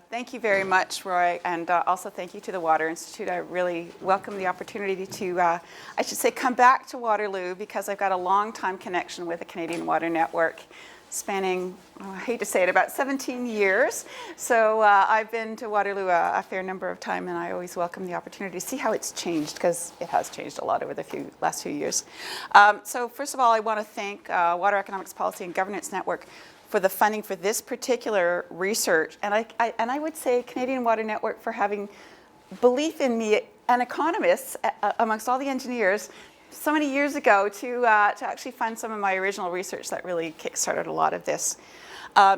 Thank you very much, Roy, and also thank you to the Water Institute. I really welcome the opportunity to, I should say, come back to Waterloo because I've got a long-time connection with the Canadian Water Network, spanning, I hate to say it, about 17 years. So I've been to Waterloo a fair number of times, and I always welcome the opportunity to see how it's changed, because it has changed a lot over the last few years. So first of all, I want to thank Water Economics Policy and Governance Network for the funding for this particular research. And I would say Canadian Water Network for having belief in me, an economist amongst all the engineers, so many years ago to actually fund some of my original research that really kickstarted a lot of this.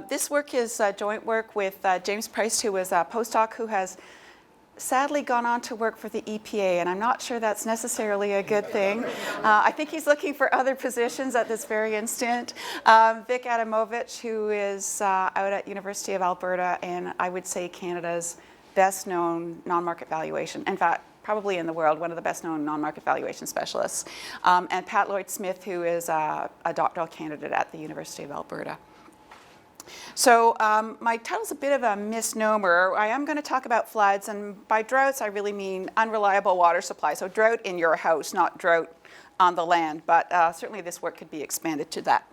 This work is joint work with James Price, who was a postdoc who has sadly gone on to work for the EPA, and I'm not sure that's necessarily a good thing. I think he's looking for other positions at this very instant. Vic Adamovich, who is out at University of Alberta, and I would say Canada's best known non-market valuation. In fact, probably in the world, one of the best known non-market valuation specialists. And Pat Lloyd-Smith, who is a doctoral candidate at the University of Alberta. So my title's a bit of a misnomer. I am going to talk about floods, and by droughts I really mean unreliable water supply. So drought in your house, not drought on the land, but certainly this work could be expanded to that.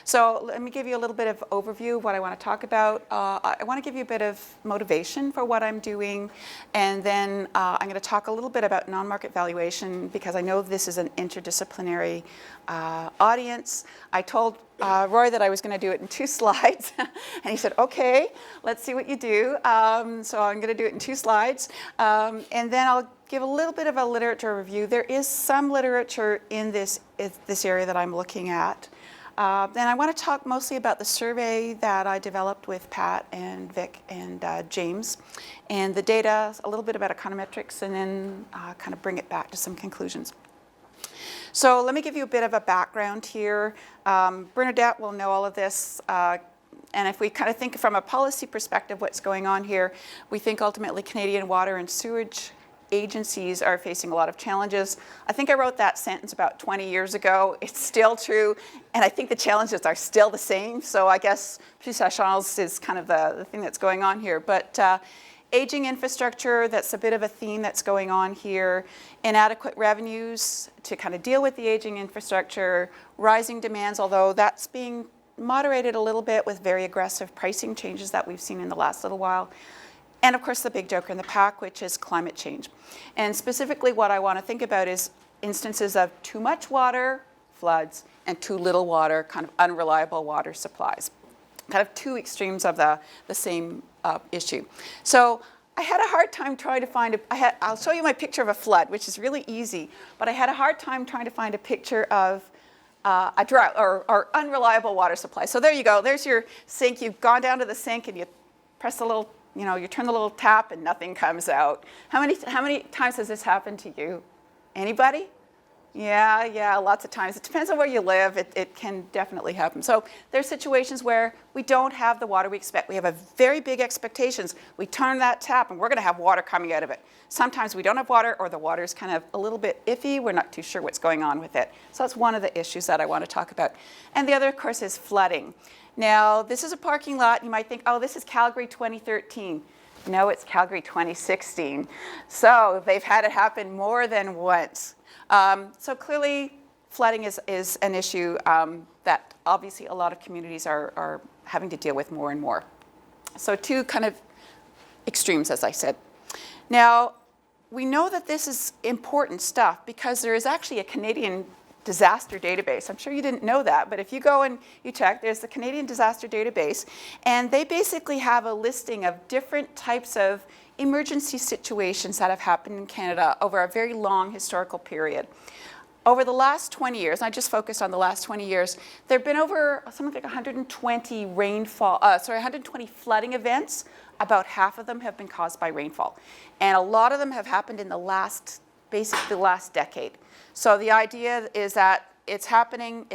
So let me give you a little bit of overview of what I want to talk about. I want to give you a bit of motivation for what I'm doing, and then I'm going to talk a little bit about non-market valuation because I know this is an interdisciplinary audience. I told Roy that I was going to do it in 2 slides, and he said, okay, let's see what you do. So I'm going to do it in 2 slides, and then I'll give a little bit of a literature review. There is some literature in this area that I'm looking at. Then I want to talk mostly about the survey that I developed with Pat and Vic and James, and the data, a little bit about econometrics, and then kind of bring it back to some conclusions. So let me give you a bit of a background here. Bernadette will know all of this. And if we kind of think from a policy perspective what's going on here, we think ultimately Canadian water and sewage agencies are facing a lot of challenges. I think I wrote that sentence about 20 years ago. It's still true, and I think the challenges are still the same. So I guess plus ça change is kind of the thing that's going on here. But aging infrastructure, that's a bit of a theme that's going on here. Inadequate revenues to kind of deal with the aging infrastructure. Rising demands, although that's being moderated a little bit with very aggressive pricing changes that we've seen in the last little while. And of course the big joker in the pack, which is climate change. And specifically what I want to think about is instances of too much water, floods, and too little water, kind of unreliable water supplies. Kind of 2 extremes of the same issue. So I had a hard time trying to find, I'll show you my picture of a flood, which is really easy, but I had a hard time trying to find a picture of a drought or unreliable water supply. So there you go, there's your sink. You've gone down to the sink and you press the little, you turn the little tap and nothing comes out. How many times has this happened to you? Anybody? Yeah, lots of times. It depends on where you live. It can definitely happen. So there's situations where we don't have the water we expect. We have a very big expectations. We turn that tap and we're going to have water coming out of it. Sometimes we don't have water, or the water's kind of a little bit iffy. We're not too sure what's going on with it. So that's one of the issues that I want to talk about. And the other, of course, is flooding. Now, this is a parking lot. You might think, oh, this is Calgary 2013. No, it's Calgary 2016. So they've had it happen more than once. So clearly, flooding is an issue that obviously a lot of communities are having to deal with more and more. So 2 kind of extremes, as I said. Now, we know that this is important stuff because there is actually a Canadian disaster database. I'm sure you didn't know that, but if you go and you check, there's the Canadian Disaster Database, and they basically have a listing of different types of emergency situations that have happened in Canada over a very long historical period. Over the last 20 years, and I just focused on the last 20 years, there have been over something like 120 120 flooding events. About half of them have been caused by rainfall. And a lot of them have happened in basically the last decade. So the idea is that it's happening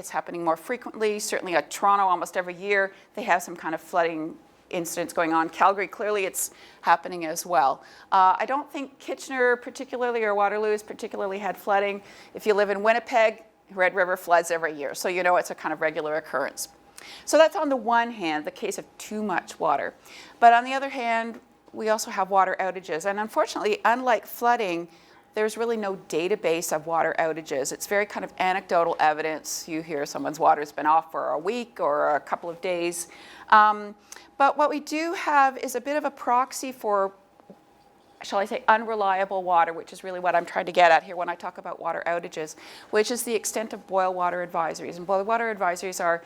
more frequently. Certainly at Toronto, almost every year, they have some kind of flooding incidents going on. Calgary, clearly it's happening as well. I don't think Kitchener particularly, or Waterloo has particularly had flooding. If you live in Winnipeg, Red River floods every year, so you know it's a kind of regular occurrence. So that's on the one hand, the case of too much water. But on the other hand, we also have water outages. And unfortunately, unlike flooding, there's really no database of water outages. It's very kind of anecdotal evidence. You hear someone's water's been off for a week or a couple of days. But what we do have is a bit of a proxy for, shall I say, unreliable water, which is really what I'm trying to get at here when I talk about water outages, which is the extent of boil water advisories. And boil water advisories are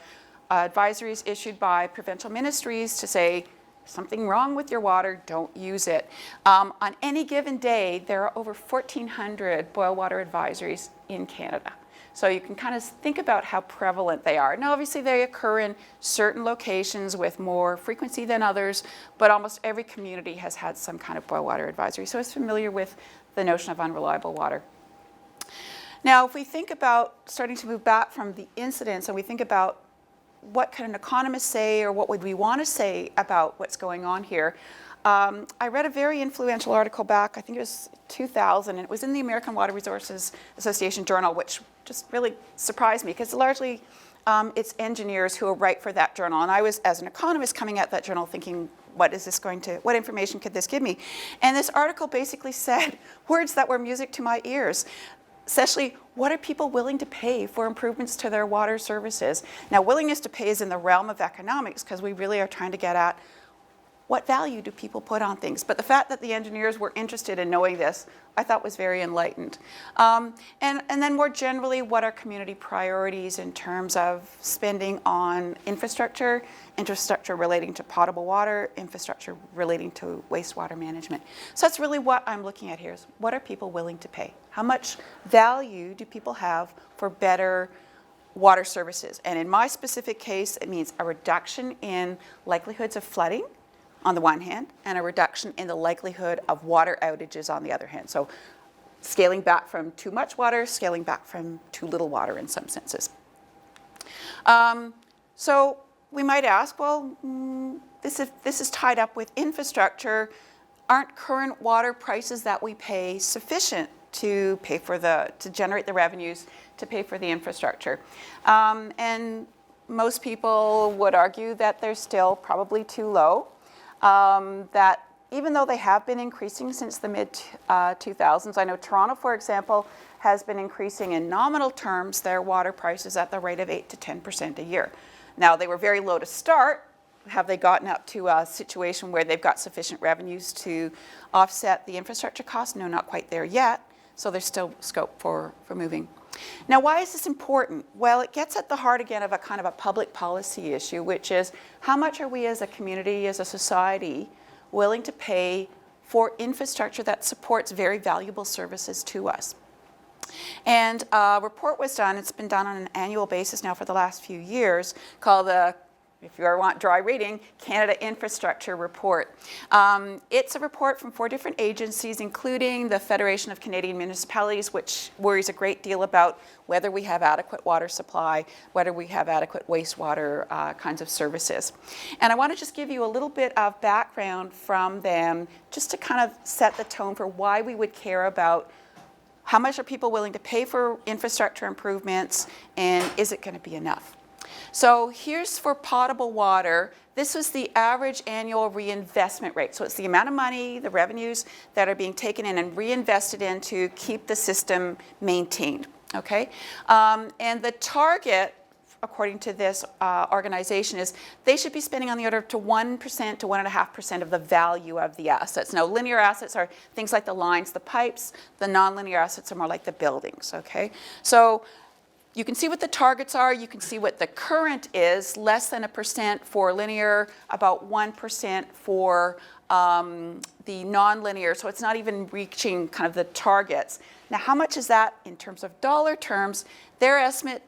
advisories issued by provincial ministries to say, something wrong with your water, don't use it. On any given day, there are over 1,400 boil water advisories in Canada. So you can kind of think about how prevalent they are. Now, obviously, they occur in certain locations with more frequency than others, but almost every community has had some kind of boil water advisory. So it's familiar with the notion of unreliable water. Now, if we think about starting to move back from the incidents and we think about what can an economist say or what would we want to say about what's going on here, I read a very influential article back, I think it was 2000, and it was in the American Water Resources Association Journal, which just really surprised me because largely it's engineers who write for that journal. And I was, as an economist, coming at that journal thinking, what information could this give me? And this article basically said words that were music to my ears. Essentially, what are people willing to pay for improvements to their water services? Now, willingness to pay is in the realm of economics because we really are trying to get at what value do people put on things. But the fact that the engineers were interested in knowing this, I thought was very enlightened. And then more generally, what are community priorities in terms of spending on infrastructure relating to potable water, infrastructure relating to wastewater management. So that's really what I'm looking at here is what are people willing to pay? How much value do people have for better water services? And in my specific case, it means a reduction in likelihoods of flooding on the one hand, and a reduction in the likelihood of water outages on the other hand. So scaling back from too much water, scaling back from too little water in some senses. So we might ask, well, this is tied up with infrastructure. Aren't current water prices that we pay sufficient to pay for to generate the revenues to pay for the infrastructure? And most people would argue that they're still probably too low. That even though they have been increasing since the mid-2000s, I know Toronto, for example, has been increasing in nominal terms their water prices at the rate of 8 to 10% a year. Now, they were very low to start. Have they gotten up to a situation where they've got sufficient revenues to offset the infrastructure costs? No, not quite there yet. So there's still scope for moving. Now, why is this important? Well, it gets at the heart again of a kind of a public policy issue, which is how much are we as a community, as a society, willing to pay for infrastructure that supports very valuable services to us? And a report was done, it's been done on an annual basis now for the last few years, called the, if you ever want dry reading, Canada Infrastructure Report. It's a report from 4 different agencies, including the Federation of Canadian Municipalities, which worries a great deal about whether we have adequate water supply, whether we have adequate wastewater kinds of services. And I want to just give you a little bit of background from them, just to kind of set the tone for why we would care about how much are people willing to pay for infrastructure improvements, and is it going to be enough? So here's for potable water. This was the average annual reinvestment rate. So it's the amount of money, the revenues that are being taken in and reinvested in to keep the system maintained, okay? And the target, according to this organization, is they should be spending on the order of to 1% to 1.5% of the value of the assets. Now, linear assets are things like the lines, the pipes. The nonlinear assets are more like the buildings, okay? So you can see what the targets are. You can see what the current is, less than 1% for linear, about 1% for the nonlinear. So it's not even reaching kind of the targets. Now, how much is that in terms of dollar terms? Their estimate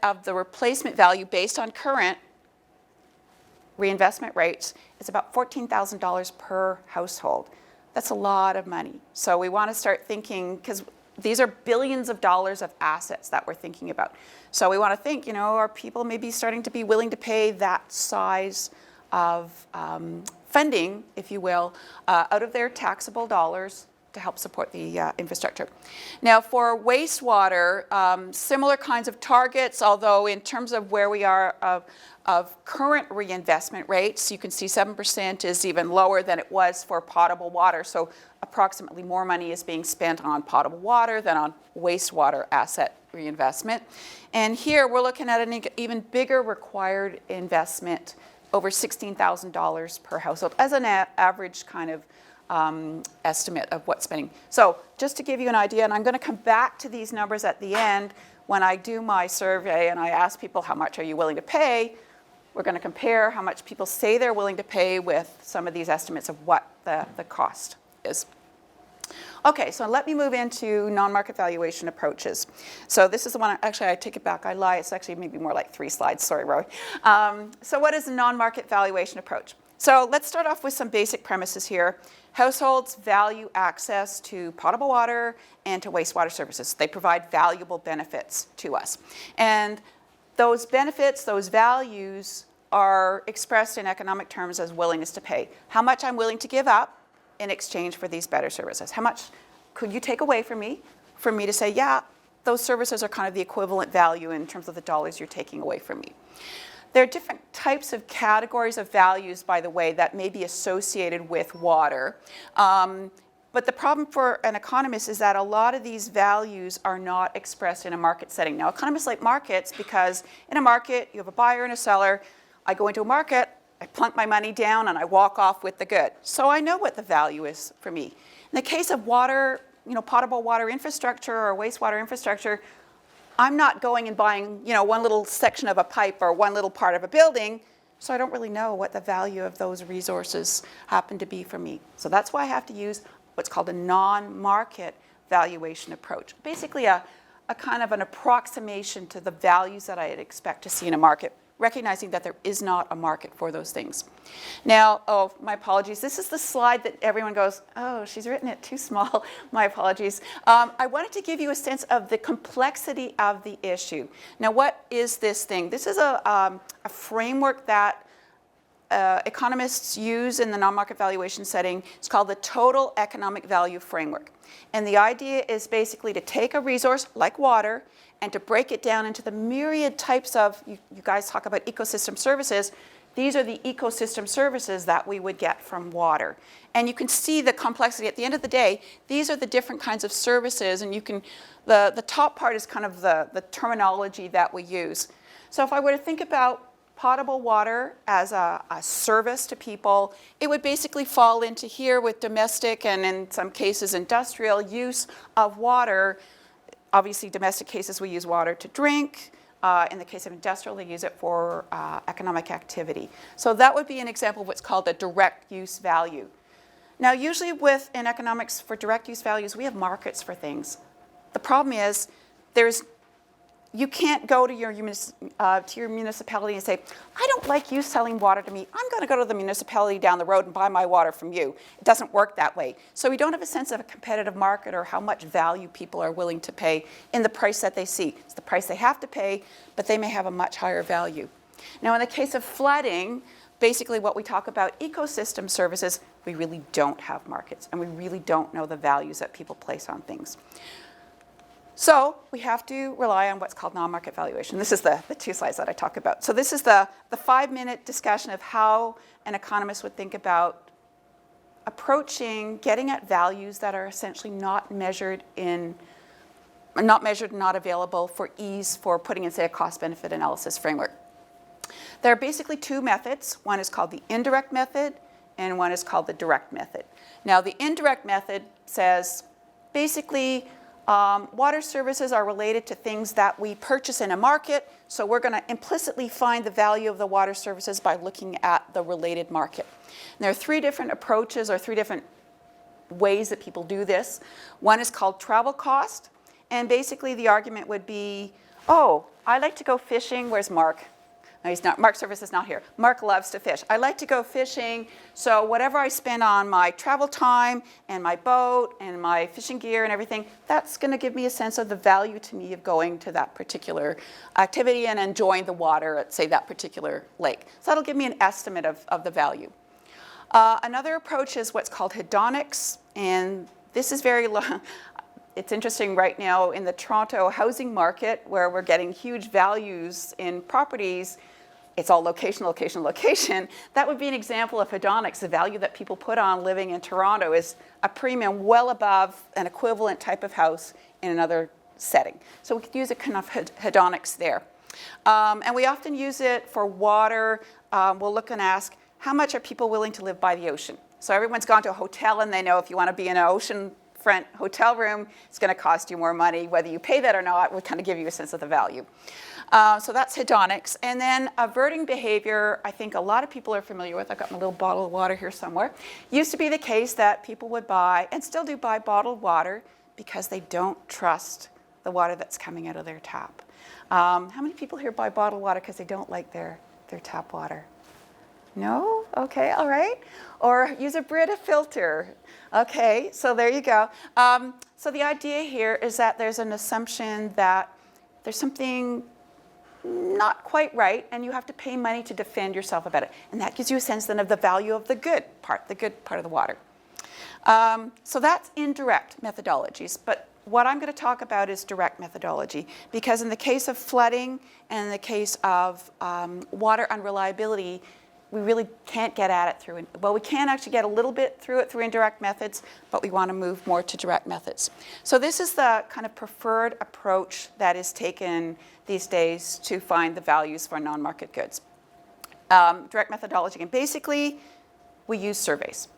of the replacement value based on current reinvestment rates is about $14,000 per household. That's a lot of money. So we want to start thinking, because these are billions of dollars of assets that we're thinking about. So we want to think, you know, are people maybe starting to be willing to pay that size of funding, if you will, out of their taxable dollars to help support the infrastructure. Now for wastewater, similar kinds of targets, although in terms of where we are of current reinvestment rates, you can see 7% is even lower than it was for potable water. So approximately more money is being spent on potable water than on wastewater asset reinvestment. And here we're looking at an even bigger required investment, over $16,000 per household, as an average kind of estimate of what's spending. So just to give you an idea, and I'm going to come back to these numbers at the end when I do my survey and I ask people how much are you willing to pay, we're going to compare how much people say they're willing to pay with some of these estimates of what the cost is. Okay, so let me move into non-market valuation approaches. So this is the one, actually I take it back, I lie, it's actually maybe more like 3 slides, sorry Roy. So what is a non-market valuation approach? So let's start off with some basic premises here. Households value access to potable water and to wastewater services. They provide valuable benefits to us. And those benefits, those values are expressed in economic terms as willingness to pay. How much I'm willing to give up in exchange for these better services. How much could you take away from me for me to say, yeah, those services are kind of the equivalent value in terms of the dollars you're taking away from me. There are different types of categories of values, by the way, that may be associated with water. But the problem for an economist is that a lot of these values are not expressed in a market setting. Now, economists like markets because in a market, you have a buyer and a seller. I go into a market, I plunk my money down, and I walk off with the good. So I know what the value is for me. In the case of water, potable water infrastructure or wastewater infrastructure, I'm not going and buying, one little section of a pipe or one little part of a building, so I don't really know what the value of those resources happen to be for me. So that's why I have to use what's called a non-market valuation approach. Basically a kind of an approximation to the values that I'd expect to see in a market, recognizing that there is not a market for those things. Now, oh, my apologies. This is the slide that everyone goes, oh, she's written it too small. My apologies. I wanted to give you a sense of the complexity of the issue. Now, what is this thing? This is a framework that economists use in the non-market valuation setting. It's called the Total Economic Value Framework. And the idea is basically to take a resource like water and to break it down into the myriad types of, you guys talk about ecosystem services, these are the ecosystem services that we would get from water. And you can see the complexity. At the end of the day, these are the different kinds of services, and you can, the top part is kind of the terminology that we use. So if I were to think about potable water as a service to people, it would basically fall into here with domestic and in some cases industrial use of water. Obviously, domestic cases, we use water to drink. In the case of industrial, they use it for economic activity. So that would be an example of what's called a direct use value. Now, usually in economics, for direct use values, we have markets for things. The problem is you can't go to your municipality and say, I don't like you selling water to me. I'm going to go to the municipality down the road and buy my water from you. It doesn't work that way. So we don't have a sense of a competitive market or how much value people are willing to pay in the price that they see. It's the price they have to pay, but they may have a much higher value. Now, in the case of flooding, basically what we talk about ecosystem services, we really don't have markets, and we really don't know the values that people place on things. So we have to rely on what's called non-market valuation. This is the 2 slides that I talk about. So this is the 5-minute discussion of how an economist would think about approaching getting at values that are essentially not measured, not available for ease for putting in, say, a cost-benefit analysis framework. There are basically 2 methods. One is called the indirect method, and one is called the direct method. Now, the indirect method says basically water services are related to things that we purchase in a market, so we're going to implicitly find the value of the water services by looking at the related market. And there are 3 different approaches or 3 different ways that people do this. One is called travel cost, and basically the argument would be, oh, I like to go fishing. Where's Mark? No, he's not. Mark Service is not here. Mark loves to fish. I like to go fishing, so whatever I spend on my travel time and my boat and my fishing gear and everything, that's going to give me a sense of the value to me of going to that particular activity and enjoying the water at, say, that particular lake. So that'll give me an estimate of the value. Another approach is what's called hedonics, and This is very low. It's interesting right now in the Toronto housing market where we're getting huge values in properties. It's all location, location, location. That would be an example of hedonics. The value that people put on living in Toronto is a premium well above an equivalent type of house in another setting. So we could use a kind of hedonics there. And we often use it for water. We'll look and ask, how much are people willing to live by the ocean? So everyone's gone to a hotel and they know if you want to be in an oceanfront hotel room, it's going to cost you more money. Whether you pay that or not would kind of give you a sense of the value. So that's hedonics. And then averting behavior, I think a lot of people are familiar with. I've got my little bottle of water here somewhere. Used to be the case that people would buy, and still do buy, bottled water because they don't trust the water that's coming out of their tap. How many people here buy bottled water because they don't like their tap water? No? Okay, all right. Or use a Brita filter. Okay, so there you go. So the idea here is that there's an assumption that there's something not quite right, and you have to pay money to defend yourself about it. And that gives you a sense then of the value of the good part of the water. So that's indirect methodologies, but what I'm going to talk about is direct methodology, because in the case of flooding and in the case of water unreliability, we really can't get at it through, well, we can actually get a little bit through it through indirect methods, but we want to move more to direct methods. So this is the kind of preferred approach that is taken these days to find the values for non-market goods. Direct methodology, and basically we use surveys.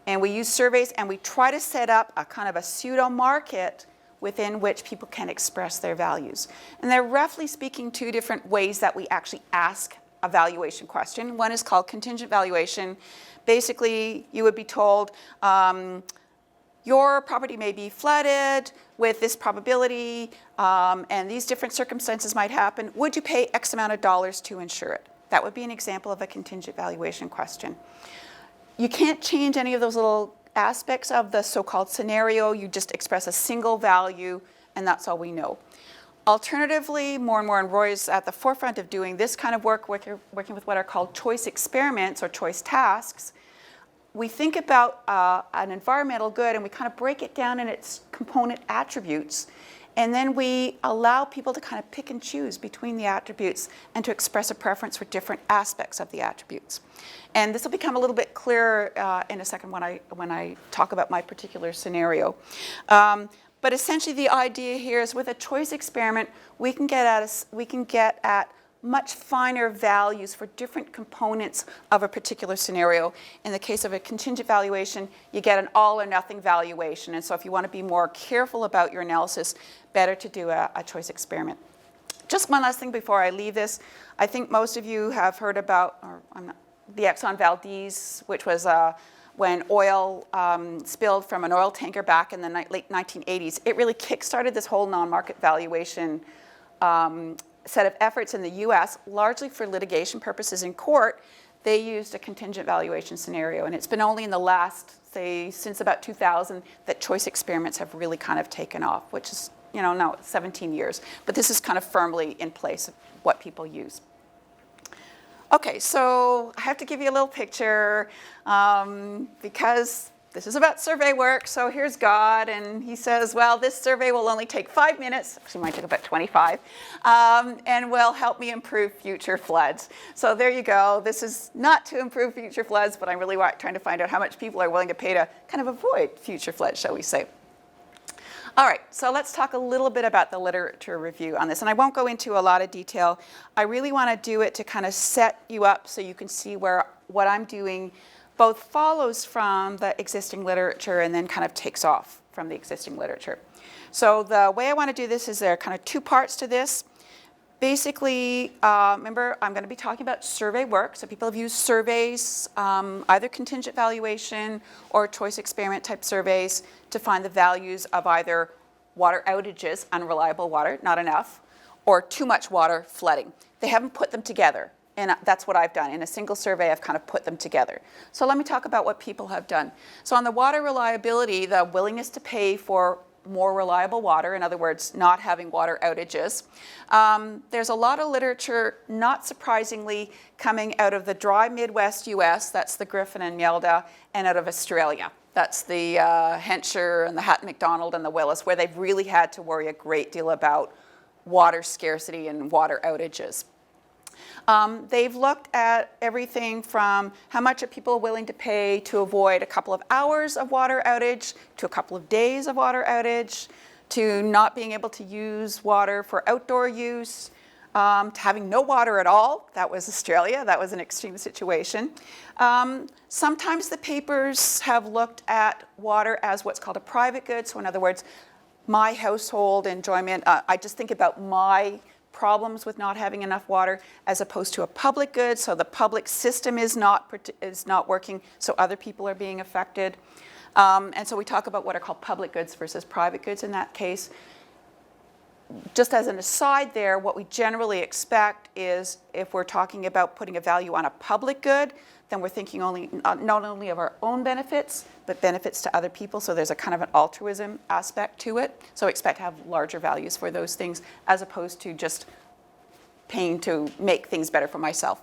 And we use surveys and we try to set up a kind of a pseudo market within which people can express their values. And they're roughly speaking two different ways that we actually ask a valuation question. One is called contingent valuation. Basically, you would be told, your property may be flooded with this probability, and these different circumstances might happen. Would you pay X amount of dollars to insure it? That would be an example of a contingent valuation question. You can't change any of those little aspects of the so-called scenario. You just express a single value, and that's all we know. Alternatively, more and more, and Roy is at the forefront of doing this kind of work, working with what are called choice experiments or choice tasks. We think about an environmental good and we kind of break it down in its component attributes. And then we allow people to kind of pick and choose between the attributes and to express a preference for different aspects of the attributes. And this will become a little bit clearer in a second when I talk about my particular scenario. But essentially the idea here is with a choice experiment, we can get at much finer values for different components of a particular scenario. In the case of a contingent valuation, you get an all or nothing valuation. And so if you want to be more careful about your analysis, better to do a choice experiment. Just one last thing before I leave this. I think most of you have heard about the Exxon Valdez, which was when oil spilled from an oil tanker back in the late 1980s. It really kickstarted this whole non-market valuation set of efforts in the US, largely for litigation purposes in court. They used a contingent valuation scenario, and it's been only in the last, say, since about 2000 that choice experiments have really kind of taken off, which is, now 17 years. But this is kind of firmly in place of what people use. Okay, so I have to give you a little picture because this is about survey work. So here's God, and he says, well, this survey will only take 5 minutes. Actually, it might take about 25, and will help me improve future floods. So there you go. This is not to improve future floods, but I'm really trying to find out how much people are willing to pay to kind of avoid future floods, shall we say. All right, so let's talk a little bit about the literature review on this. And I won't go into a lot of detail. I really want to do it to kind of set you up so you can see where what I'm doing both follows from the existing literature and then kind of takes off from the existing literature. So the way I want to do this is there are kind of two parts to this. Basically, remember, I'm going to be talking about survey work. So people have used surveys, either contingent valuation or choice experiment type surveys to find the values of either water outages, unreliable water, not enough, or too much water, flooding. They haven't put them together. And that's what I've done. In a single survey, I've kind of put them together. So let me talk about what people have done. So on the water reliability, the willingness to pay for more reliable water, in other words, not having water outages. There's a lot of literature, not surprisingly, coming out of the dry Midwest US, that's the Griffin and Mielda, and out of Australia. That's the Hensher and the Hatton McDonald and the Willis, where they've really had to worry a great deal about water scarcity and water outages. They've looked at everything from how much are people willing to pay to avoid a couple of hours of water outage, to a couple of days of water outage, to not being able to use water for outdoor use, to having no water at all. That was Australia. That was an extreme situation. Sometimes the papers have looked at water as what's called a private good. So in other words, my household enjoyment, I just think about my problems with not having enough water as opposed to a public good. So the public system is not working, so other people are being affected. And so we talk about what are called public goods versus private goods in that case. Just as an aside there, what we generally expect is if we're talking about putting a value on a public good, then we're thinking not only of our own benefits, but benefits to other people. So there's a kind of an altruism aspect to it. So expect to have larger values for those things as opposed to just paying to make things better for myself.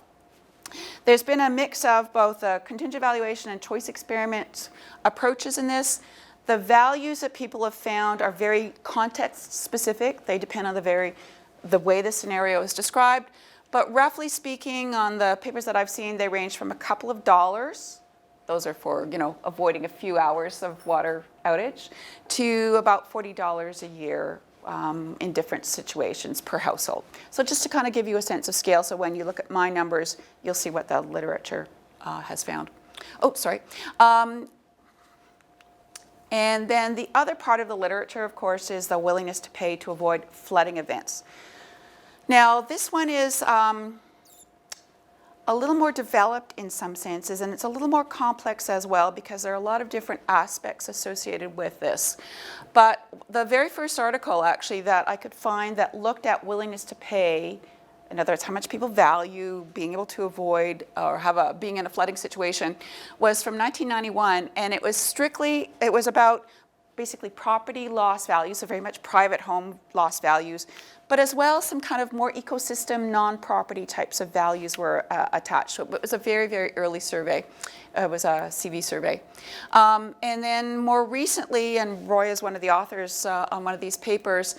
There's been a mix of both contingent valuation and choice experiment approaches in this. The values that people have found are very context specific. They depend on the way the scenario is described. But roughly speaking, on the papers that I've seen, they range from a couple of dollars, those are for avoiding a few hours of water outage, to about $40 a year in different situations per household. So just to kind of give you a sense of scale, so when you look at my numbers, you'll see what the literature has found. Oh, sorry. And then the other part of the literature, of course, is the willingness to pay to avoid flooding events. Now, this one is a little more developed in some senses, and it's a little more complex as well because there are a lot of different aspects associated with this. But the very first article, actually, that I could find that looked at willingness to pay, in other words, how much people value being able to avoid or being in a flooding situation, was from 1991, and it was about basically property loss values, so very much private home loss values, but as well some kind of more ecosystem, non-property types of values were attached to it. But it was a very, very early survey. It was a CV survey. And then more recently, and Roy is one of the authors on one of these papers,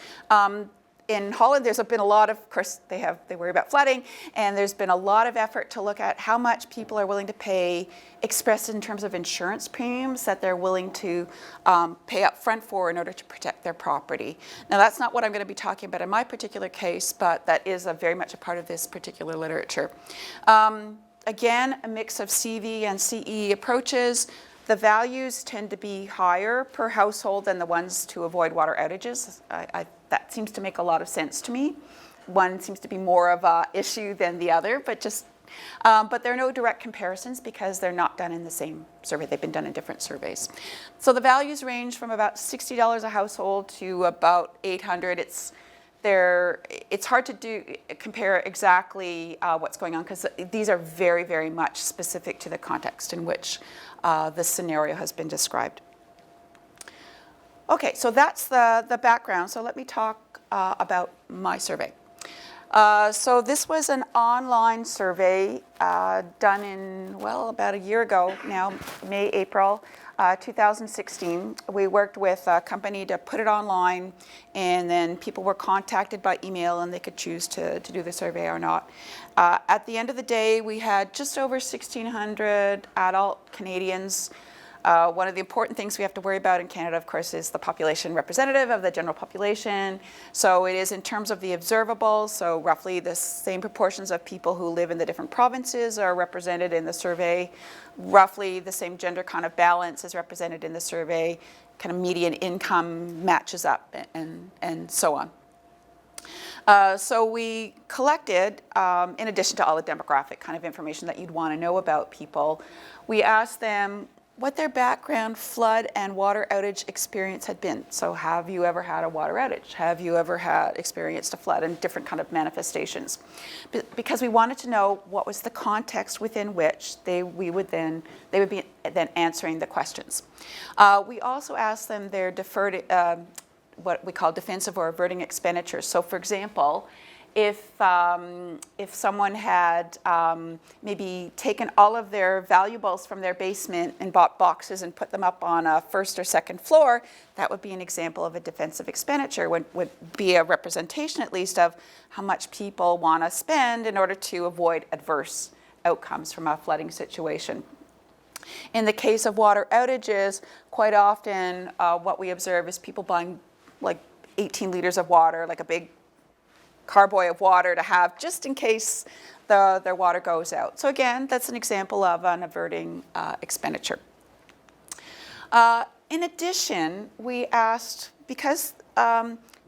in Holland, there's been a lot of course, they worry about flooding, and there's been a lot of effort to look at how much people are willing to pay, expressed in terms of insurance premiums that they're willing to pay up front for in order to protect their property. Now, that's not what I'm going to be talking about in my particular case, but that is very much a part of this particular literature. Again, a mix of CV and CE approaches. The values tend to be higher per household than the ones to avoid water outages. That seems to make a lot of sense to me. One seems to be more of an issue than the other, but there are no direct comparisons because they're not done in the same survey. They've been done in different surveys. So the values range from about $60 a household to about $800. It's hard to compare exactly what's going on because these are very, very much specific to the context in which the scenario has been described. Okay, so that's the background. So let me talk about my survey. So this was an online survey done about a year ago now, May, April 2016. We worked with a company to put it online, and then people were contacted by email and they could choose to do the survey or not. At the end of the day, we had just over 1,600 adult Canadians. One of the important things we have to worry about in Canada, of course, is the population representative of the general population. So it is in terms of the observables, so roughly the same proportions of people who live in the different provinces are represented in the survey. Roughly the same gender kind of balance is represented in the survey. Kind of median income matches up and so on. So we collected, in addition to all the demographic kind of information that you'd want to know about people, we asked them what their background flood and water outage experience had been. So have you ever had a water outage? Have you ever experienced a flood and different kind of manifestations? Because we wanted to know what was the context within which they would be answering the questions. We also asked them their deferred, what we call defensive or averting expenditures. So for example, if someone had maybe taken all of their valuables from their basement and bought boxes and put them up on a first or second floor, that would be an example of a defensive expenditure, would be a representation at least of how much people want to spend in order to avoid adverse outcomes from a flooding situation. In the case of water outages, quite often what we observe is people buying like 18 liters of water, like a big carboy of water to have just in case their water goes out. So again, that's an example of an averting expenditure. In addition, we asked, because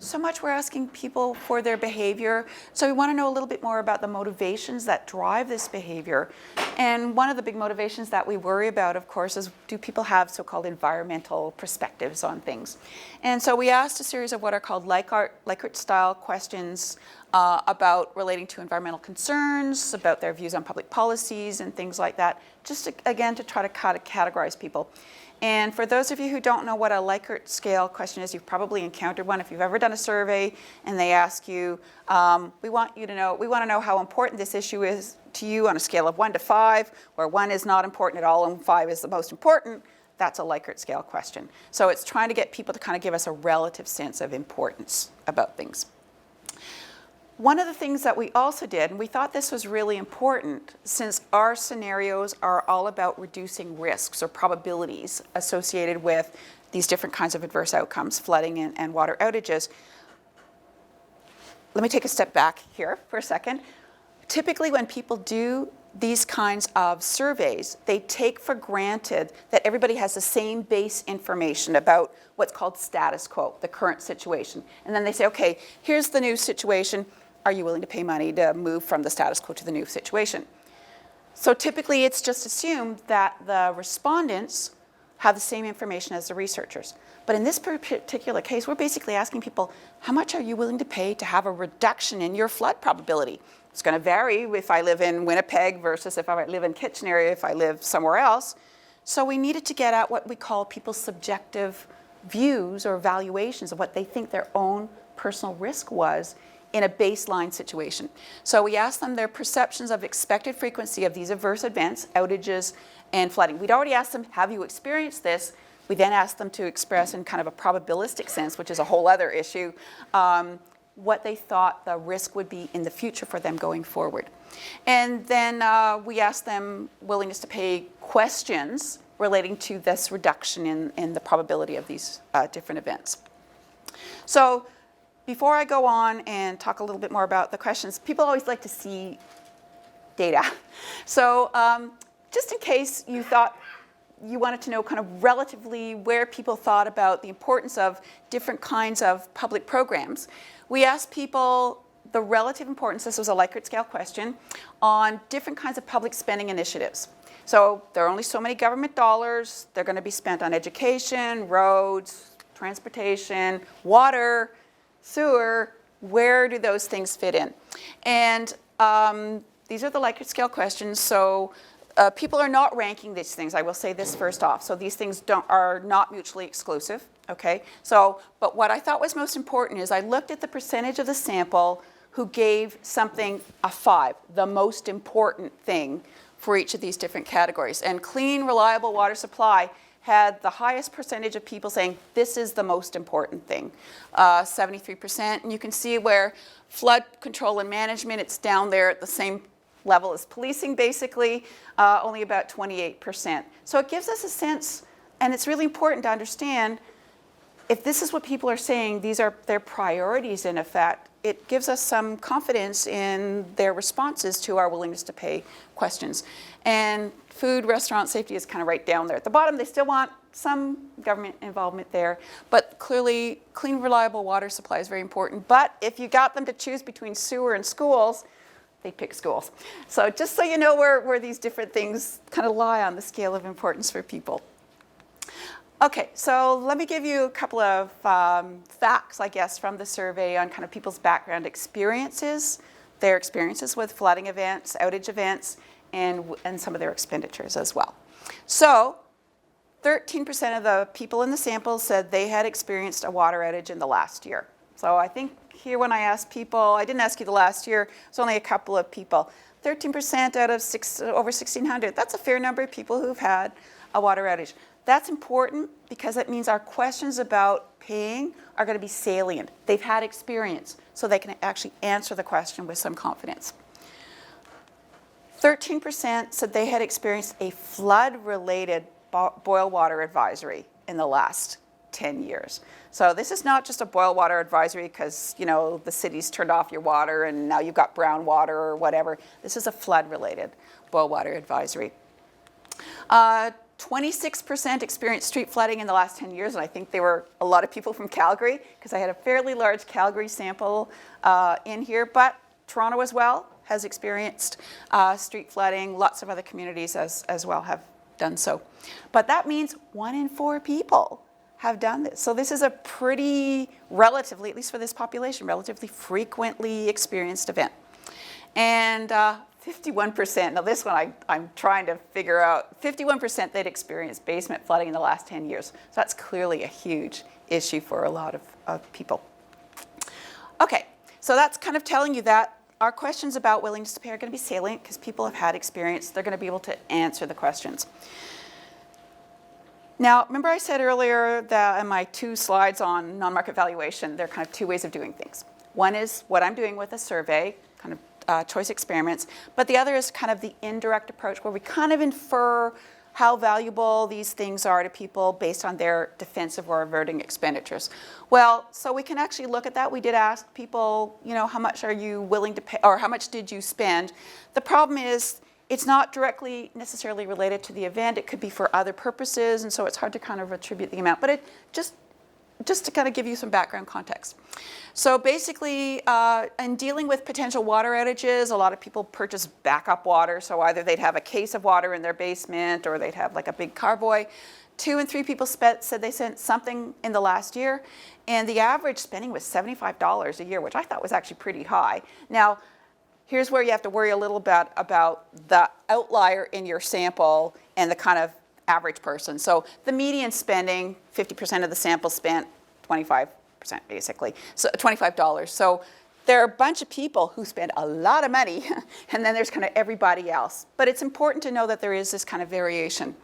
so much we're asking people for their behavior, so we want to know a little bit more about the motivations that drive this behavior. And one of the big motivations that we worry about, of course, is do people have so-called environmental perspectives on things? And so we asked a series of what are called Likert-style questions about relating to environmental concerns, about their views on public policies and things like that, just to, again, to try to categorize people. And for those of you who don't know what a Likert scale question is, you've probably encountered one. If you've ever done a survey and they ask you, we want to know how important this issue is to you on a scale of 1 to 5, where 1 is not important at all and 5 is the most important, that's a Likert scale question. So it's trying to get people to kind of give us a relative sense of importance about things. One of the things that we also did, and we thought this was really important, since our scenarios are all about reducing risks or probabilities associated with these different kinds of adverse outcomes, flooding and water outages. Let me take a step back here for a second. Typically when people do these kinds of surveys, they take for granted that everybody has the same base information about what's called status quo, the current situation. And then they say, okay, here's the new situation. Are you willing to pay money to move from the status quo to the new situation? So typically it's just assumed that the respondents have the same information as the researchers. But in this particular case, we're basically asking people, how much are you willing to pay to have a reduction in your flood probability? It's going to vary if I live in Winnipeg versus if I live in Kitchener, if I live somewhere else. So we needed to get at what we call people's subjective views or evaluations of what they think their own personal risk was in a baseline situation. So we asked them their perceptions of expected frequency of these adverse events, outages, and flooding. We'd already asked them, have you experienced this? We then asked them to express in kind of a probabilistic sense, which is a whole other issue, what they thought the risk would be in the future for them going forward. And then we asked them willingness to pay questions relating to this reduction in the probability of these different events. So before I go on and talk a little bit more about the questions, people always like to see data. So just in case you thought you wanted to know kind of relatively where people thought about the importance of different kinds of public programs, we asked people the relative importance, this was a Likert scale question, on different kinds of public spending initiatives. So there are only so many government dollars. They're going to be spent on education, roads, transportation, water, sewer. Where do those things fit in? And these are the Likert scale questions. So people are not ranking these things. I will say this first off. So these things are not mutually exclusive. Okay. So, but what I thought was most important is I looked at the percentage of the sample who gave something a 5, the most important thing for each of these different categories. And clean, reliable water supply had the highest percentage of people saying this is the most important thing, 73%. And you can see where flood control and management, it's down there at the same level as policing, basically, only about 28%. So it gives us a sense, and it's really important to understand, if this is what people are saying, these are their priorities in effect, it gives us some confidence in their responses to our willingness to pay questions. And food, restaurant safety is kind of right down there. At the bottom, they still want some government involvement there. But clearly, clean, reliable water supply is very important. But if you got them to choose between sewer and schools, they'd pick schools. So just so you know where these different things kind of lie on the scale of importance for people. Okay, so let me give you a couple of facts, I guess, from the survey on kind of people's background experiences, their experiences with flooding events, outage events, and some of their expenditures as well. So 13% of the people in the sample said they had experienced a water outage in the last year. So I think here when I asked people, I didn't ask you the last year, it was only a couple of people. 13% out of over 1,600. That's a fair number of people who've had a water outage. That's important because it means our questions about paying are going to be salient. They've had experience, so they can actually answer the question with some confidence. 13% said they had experienced a flood-related boil water advisory in the last 10 years. So this is not just a boil water advisory because, you know, the city's turned off your water and now you've got brown water or whatever. This is a flood-related boil water advisory. 26% experienced street flooding in the last 10 years, and I think there were a lot of people from Calgary because I had a fairly large Calgary sample in here, but Toronto as well has experienced street flooding. Lots of other communities as well have done so. But that means 1 in 4 people have done this. So this is a pretty relatively, at least for this population, relatively frequently experienced event. And 51%, now this one I'm trying to figure out, 51% they'd experienced basement flooding in the last 10 years. So that's clearly a huge issue for a lot of people. Okay, so that's kind of telling you that our questions about willingness to pay are going to be salient because people have had experience. They're going to be able to answer the questions. Now, remember I said earlier that in my 2 slides on non-market valuation, there are kind of 2 ways of doing things. One is what I'm doing with a survey, kind of choice experiments, but the other is kind of the indirect approach where we kind of infer how valuable these things are to people based on their defensive or averting expenditures. Well, so we can actually look at that. We did ask people, you know, how much are you willing to pay, or how much did you spend? The problem is it's not directly necessarily related to the event. It could be for other purposes, and so it's hard to kind of attribute the amount. But it just to kind of give you some background context. So basically, in dealing with potential water outages, a lot of people purchase backup water. So either they'd have a case of water in their basement or they'd have like a big carboy. 2 and 3 people said they sent something in the last year. And the average spending was $75 a year, which I thought was actually pretty high. Now, here's where you have to worry a little bit about the outlier in your sample and the kind of average person. So the median spending, 50% of the sample spent 25%. Basically, so $25. So there are a bunch of people who spend a lot of money, and then there's kind of everybody else. But it's important to know that there is this kind of variation.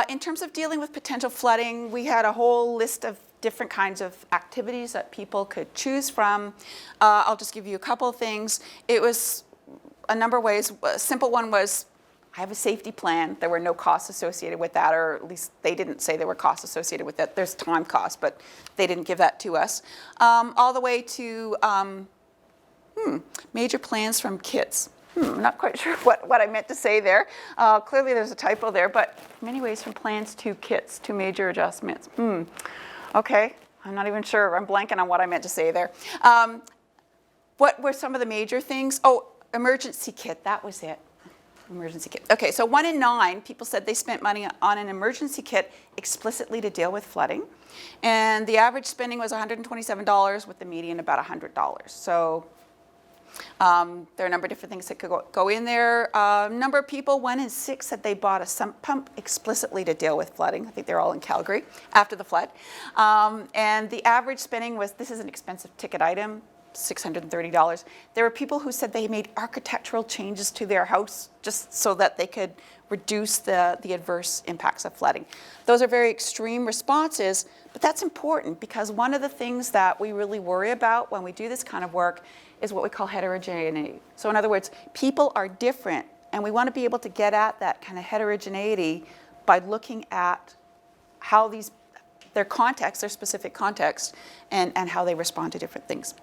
In terms of dealing with potential flooding, we had a whole list of different kinds of activities that people could choose from. I'll just give you a couple of things. It was a number of ways. A simple one was, I have a safety plan. There were no costs associated with that, or at least they didn't say there were costs associated with that. There's time costs, but they didn't give that to us. All the way to major plans from kits. I'm not quite sure what I meant to say there. Clearly there's a typo there, but in many ways from plans to kits to major adjustments. Okay, I'm not even sure. I'm blanking on what I meant to say there. What were some of the major things? Oh, emergency kit, that was it. Emergency kit. Okay, so 1 in 9 people said they spent money on an emergency kit explicitly to deal with flooding. And the average spending was $127 with the median about $100. So there are a number of different things that could go in there. Number of people, 1 in 6 said they bought a sump pump explicitly to deal with flooding. I think they're all in Calgary after the flood. And the average spending was, this is an expensive ticket item, $630. There were people who said they made architectural changes to their house just so that they could reduce the adverse impacts of flooding. Those are very extreme responses, but that's important because one of the things that we really worry about when we do this kind of work is what we call heterogeneity. So in other words, people are different, and we want to be able to get at that kind of heterogeneity by looking at how their context, their specific context, and how they respond to different things.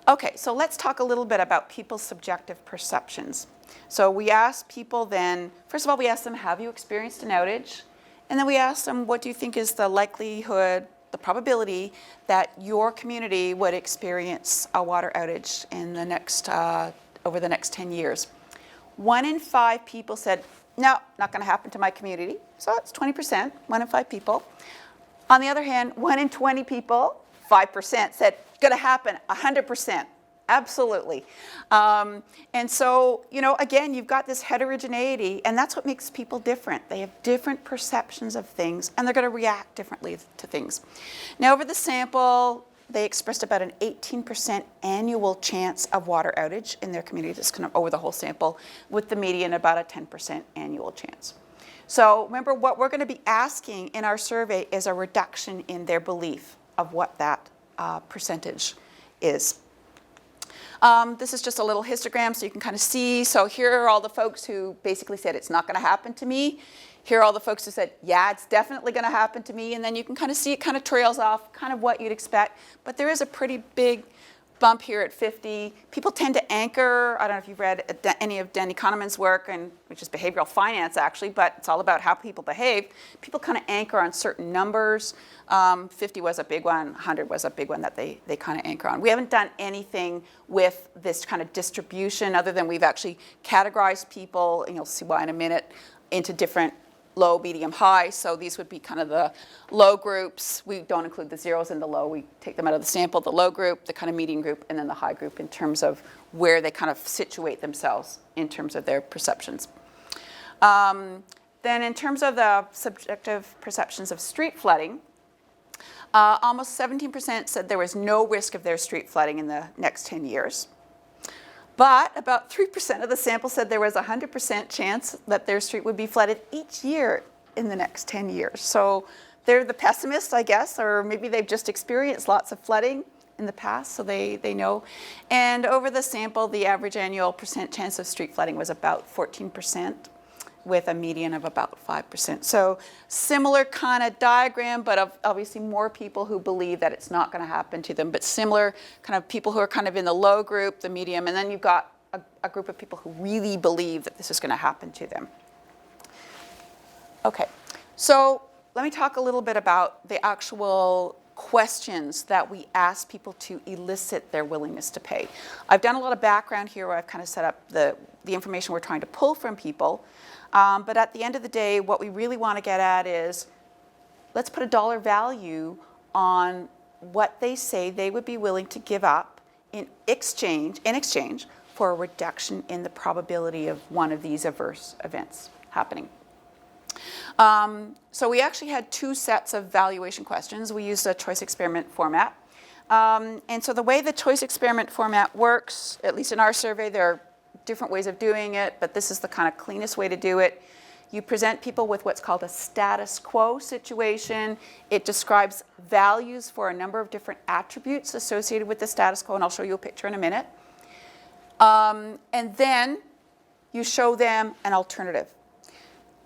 Okay, so let's talk a little bit about people's subjective perceptions. So we asked people then, first of all, we asked them, have you experienced an outage? And then we asked them, what do you think is the likelihood, the probability that your community would experience a water outage in the next, over the next 10 years? 1 in 5 people said, no, not going to happen to my community. So that's 20%, 1 in 5 people. On the other hand, 1 in 20 people, 5% said, going to happen, 100%, absolutely. And so, you know, again, you've got this heterogeneity, and that's what makes people different. They have different perceptions of things, and they're going to react differently to things. Now, over the sample, they expressed about an 18% annual chance of water outage in their community, just kind of over the whole sample, with the median about a 10% annual chance. So remember, what we're going to be asking in our survey is a reduction in their belief of what that percentage is. This is just a little histogram so you can kind of see. So here are all the folks who basically said it's not going to happen to me. Here are all the folks who said, yeah, it's definitely going to happen to me. And then you can kind of see it kind of trails off, kind of what you'd expect. But there is a pretty big bump here at 50. People tend to anchor. I don't know if you've read any of Dan Kahneman's work, which is behavioral finance actually, but it's all about how people behave. People kind of anchor on certain numbers. 50 was a big one. 100 was a big one that they kind of anchor on. We haven't done anything with this kind of distribution other than we've actually categorized people, and you'll see why in a minute, into different low, medium, high. So these would be kind of the low groups. We don't include the zeros in the low. We take them out of the sample, the low group, the kind of medium group, and then the high group in terms of where they kind of situate themselves in terms of their perceptions. Then in terms of the subjective perceptions of street flooding, almost 17% said there was no risk of their street flooding in the next 10 years. But about 3% of the sample said there was a 100% chance that their street would be flooded each year in the next 10 years. So they're the pessimists, I guess, or maybe they've just experienced lots of flooding in the past, so they know. And over the sample, the average annual percent chance of street flooding was about 14%, with a median of about 5%. So similar kind of diagram, but obviously more people who believe that it's not going to happen to them, but similar kind of people who are kind of in the low group, the medium, and then you've got a group of people who really believe that this is going to happen to them. Okay, so let me talk a little bit about the actual questions that we ask people to elicit their willingness to pay. I've done a lot of background here where I've kind of set up the information we're trying to pull from people. But at the end of the day, what we really want to get at is, let's put a dollar value on what they say they would be willing to give up in exchange for a reduction in the probability of one of these adverse events happening. So we actually had two sets of valuation questions. We used a choice experiment format. And so the way the choice experiment format works, at least in our survey, there are different ways of doing it, but this is the kind of cleanest way to do it. You present people with what's called a status quo situation. It describes values for a number of different attributes associated with the status quo, and I'll show you a picture in a minute. And then you show them an alternative.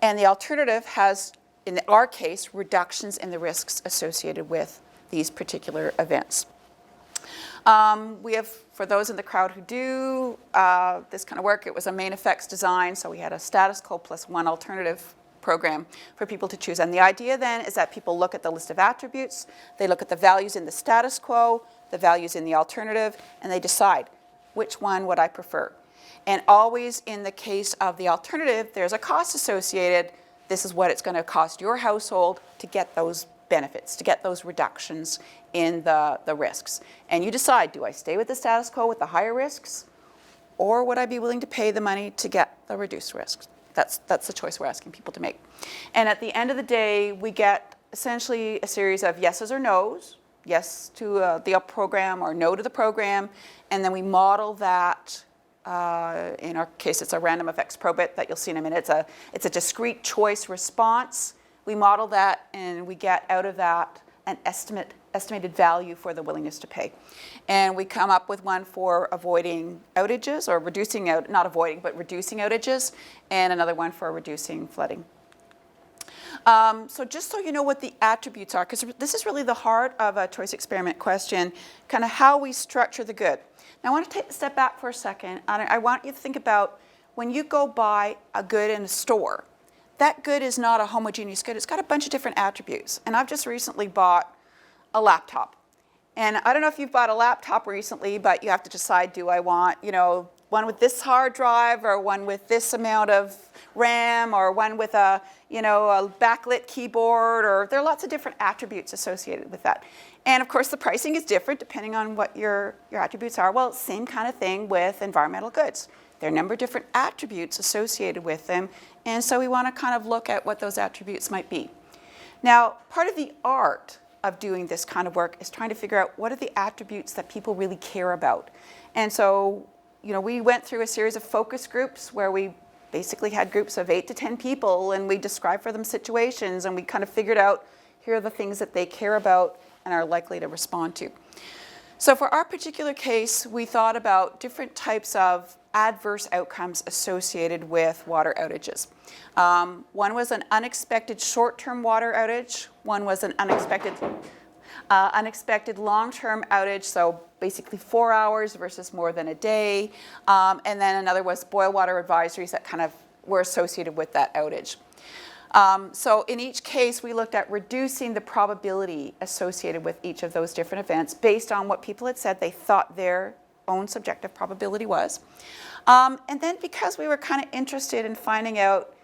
And the alternative has, in our case, reductions in the risks associated with these particular events. We have, for those in the crowd who do this kind of work, it was a main effects design, so we had a status quo plus one alternative program for people to choose. And the idea then is that people look at the list of attributes, they look at the values in the status quo, the values in the alternative, and they decide, which one would I prefer? And always in the case of the alternative, there's a cost associated. This is what it's going to cost your household to get those benefits, to get those reductions in the risks. And you decide, do I stay with the status quo with the higher risks, or would I be willing to pay the money to get the reduced risks? That's the choice we're asking people to make. And at the end of the day, we get essentially a series of yeses or nos, yes to the program or no to the program, and then we model that. In our case, it's a random effects probit that you'll see in a minute. It's a discrete choice response. We model that, and we get out of that an estimated value for the willingness to pay. And we come up with one for avoiding outages, or reducing out, not avoiding, but reducing outages, and another one for reducing flooding. So just so you know what the attributes are, because this is really the heart of a choice experiment question, kind of how we structure the good. Now I want to take a step back for a second. I want you to think about when you go buy a good in a store, that good is not a homogeneous good. It's got a bunch of different attributes. And I've just recently bought a laptop. And I don't know if you've bought a laptop recently, but you have to decide, do I want, one with this hard drive, or one with this amount of RAM, or one with a backlit keyboard, or there are lots of different attributes associated with that. And of course, the pricing is different depending on what your attributes are. Well, same kind of thing with environmental goods. There are a number of different attributes associated with them, and so we want to kind of look at what those attributes might be. Now, part of the art of doing this kind of work is trying to figure out what are the attributes that people really care about. And so, we went through a series of focus groups where we basically had groups of 8 to 10 people, and we described for them situations, and we kind of figured out here are the things that they care about and are likely to respond to. So for our particular case, we thought about different types of adverse outcomes associated with water outages. One was an unexpected short-term water outage. One was an unexpected long-term outage, so basically 4 hours versus more than a day. And then another was boil water advisories that kind of were associated with that outage. So in each case, we looked at reducing the probability associated with each of those different events based on what people had said they thought their own subjective probability was. And then because we were kind of interested in finding out,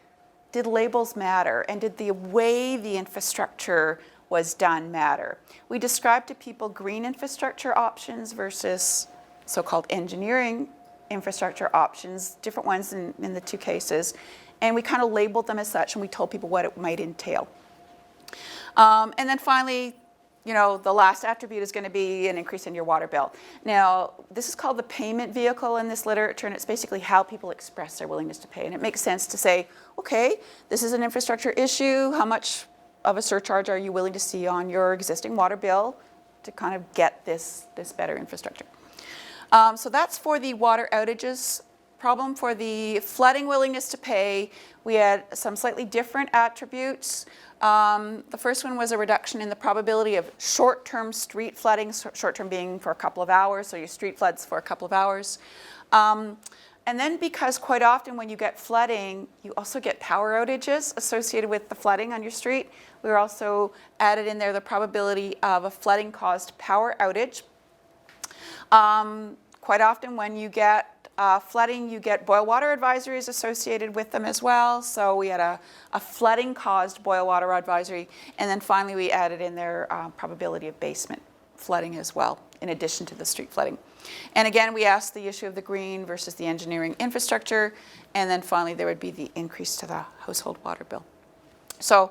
did labels matter? And did the way the infrastructure was done matter? We described to people green infrastructure options versus so-called engineering infrastructure options, different ones in the two cases. And we kind of labeled them as such, and we told people what it might entail. And then finally, the last attribute is going to be an increase in your water bill. Now, this is called the payment vehicle in this literature, and it's basically how people express their willingness to pay. And it makes sense to say, okay, this is an infrastructure issue. How much of a surcharge are you willing to see on your existing water bill to kind of get this better infrastructure? So that's for the water outages problem. For the flooding willingness to pay, we had some slightly different attributes. The first one was a reduction in the probability of short-term street flooding, short-term being for a couple of hours, so your street floods for a couple of hours. And then because quite often when you get flooding, you also get power outages associated with the flooding on your street. We were also added in there the probability of a flooding-caused power outage. Quite often when you get flooding, you get boil water advisories associated with them as well. So we had a flooding-caused boil water advisory. And then finally, we added in there probability of basement flooding as well, in addition to the street flooding. And again, we asked the issue of the green versus the engineering infrastructure. And then finally, there would be the increase to the household water bill. So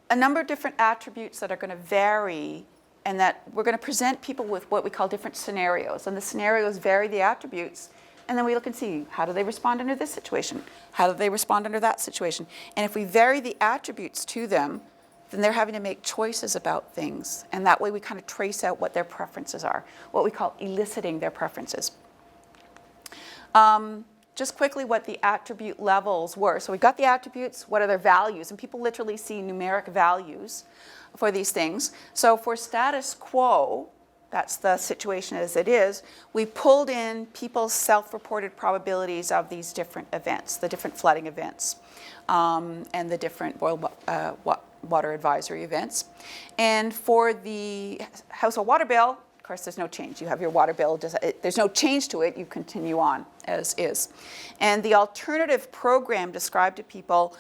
a number of different attributes that are going to vary, and that we're going to present people with what we call different scenarios. And the scenarios vary the attributes. And then we look and see, how do they respond under this situation? How do they respond under that situation? And if we vary the attributes to them, then they're having to make choices about things. And that way we kind of trace out what their preferences are, what we call eliciting their preferences. Just quickly what the attribute levels were. So we got the attributes, what are their values? And people literally see numeric values for these things. So for status quo, that's the situation as it is, we pulled in people's self-reported probabilities of these different events, the different flooding events, and the different boil water advisory events. And for the household water bill, of course, there's no change. You have your water bill, there's no change to it, you continue on as is. And the alternative program described to people,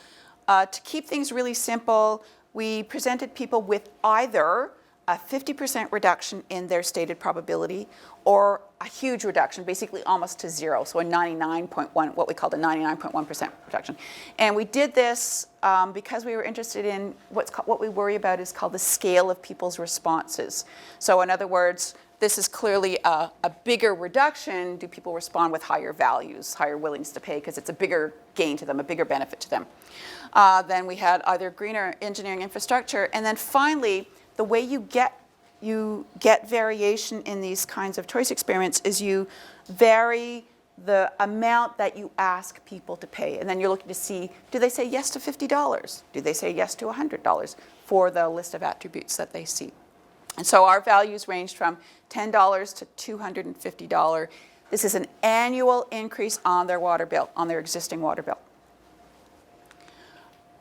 to keep things really simple, we presented people with either a 50% reduction in their stated probability or a huge reduction, basically almost to zero, so a 99.1, what we called a 99.1% reduction. And we did this because we were interested in what we worry about is called the scale of people's responses. So in other words, this is clearly a bigger reduction. Do people respond with higher values, higher willingness to pay, because it's a bigger gain to them, a bigger benefit to them. Then we had either greener engineering infrastructure, and then finally, the way you get variation in these kinds of choice experiments is you vary the amount that you ask people to pay. And then you're looking to see, do they say yes to $50? Do they say yes to $100 for the list of attributes that they see? And so our values ranged from $10 to $250. This is an annual increase on their water bill, on their existing water bill.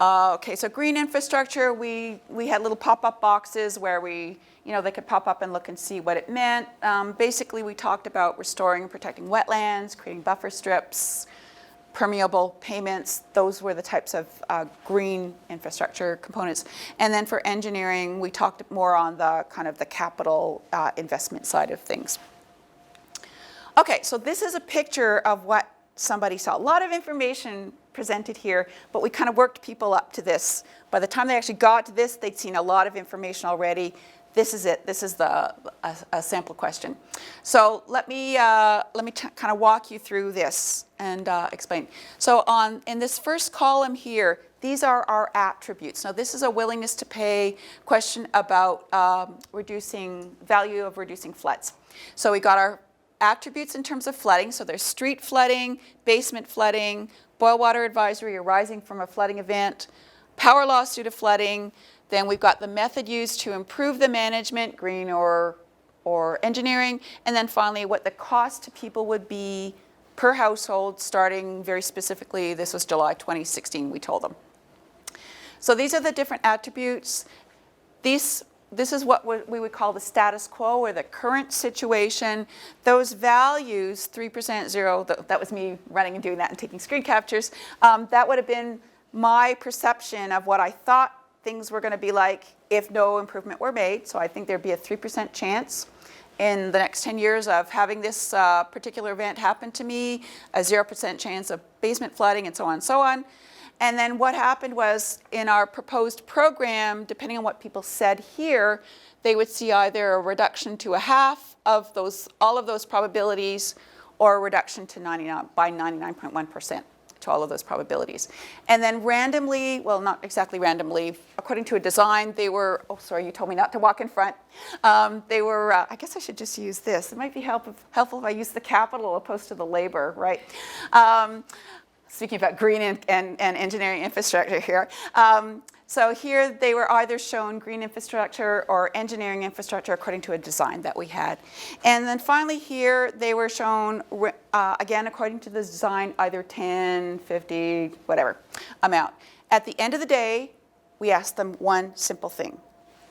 Okay, so green infrastructure, we had little pop-up boxes where they could pop up and look and see what it meant. Basically, we talked about restoring and protecting wetlands, creating buffer strips, permeable payments. Those were the types of green infrastructure components. And then for engineering, we talked more on the kind of the capital investment side of things. Okay, so this is a picture of what somebody saw. A lot of information presented here, but we kind of worked people up to this. By the time they actually got to this, they'd seen a lot of information already. this is it. This is a sample question. So let me kind of walk you through this and explain. So in this first column here, these are our attributes. Now this is a willingness to pay question about value of reducing floods. So we got our attributes in terms of flooding. So there's street flooding, basement flooding, boil water advisory arising from a flooding event, power loss due to flooding. Then we've got the method used to improve the management, green or engineering. And then finally, what the cost to people would be per household, starting very specifically, this was July 2016, we told them. So these are the different attributes. This is what we would call the status quo, or the current situation. Those values, 3%, 0, that was me running and doing that and taking screen captures. That would have been my perception of what I thought things were going to be like if no improvement were made. So I think there'd be a 3% chance in the next 10 years of having this particular event happen to me, a 0% chance of basement flooding, and so on and so on. And then what happened was, in our proposed program, depending on what people said here, they would see either a reduction to a half of all of those probabilities, or a reduction to by 99.1%. to all of those probabilities. And then randomly, well, not exactly randomly, according to a design, they were, oh, sorry, you told me not to walk in front. They were, I guess I should just use this. It might be helpful if I use the capital opposed to the labor, right? Speaking about green and engineering infrastructure here. So here they were either shown green infrastructure or engineering infrastructure according to a design that we had. And then finally here they were shown, again, according to the design, either 10, 50, whatever amount. At the end of the day, we asked them one simple thing.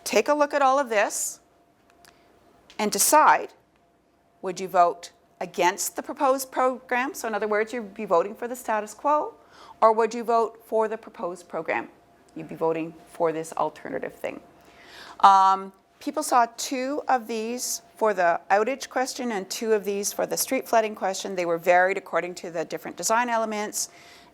Take a look at all of this and decide, would you vote against the proposed program? So in other words, you'd be voting for the status quo, or would you vote for the proposed program? You'd be voting for this alternative thing. People saw 2 of these for the outage question and 2 of these for the street flooding question. They were varied according to the different design elements,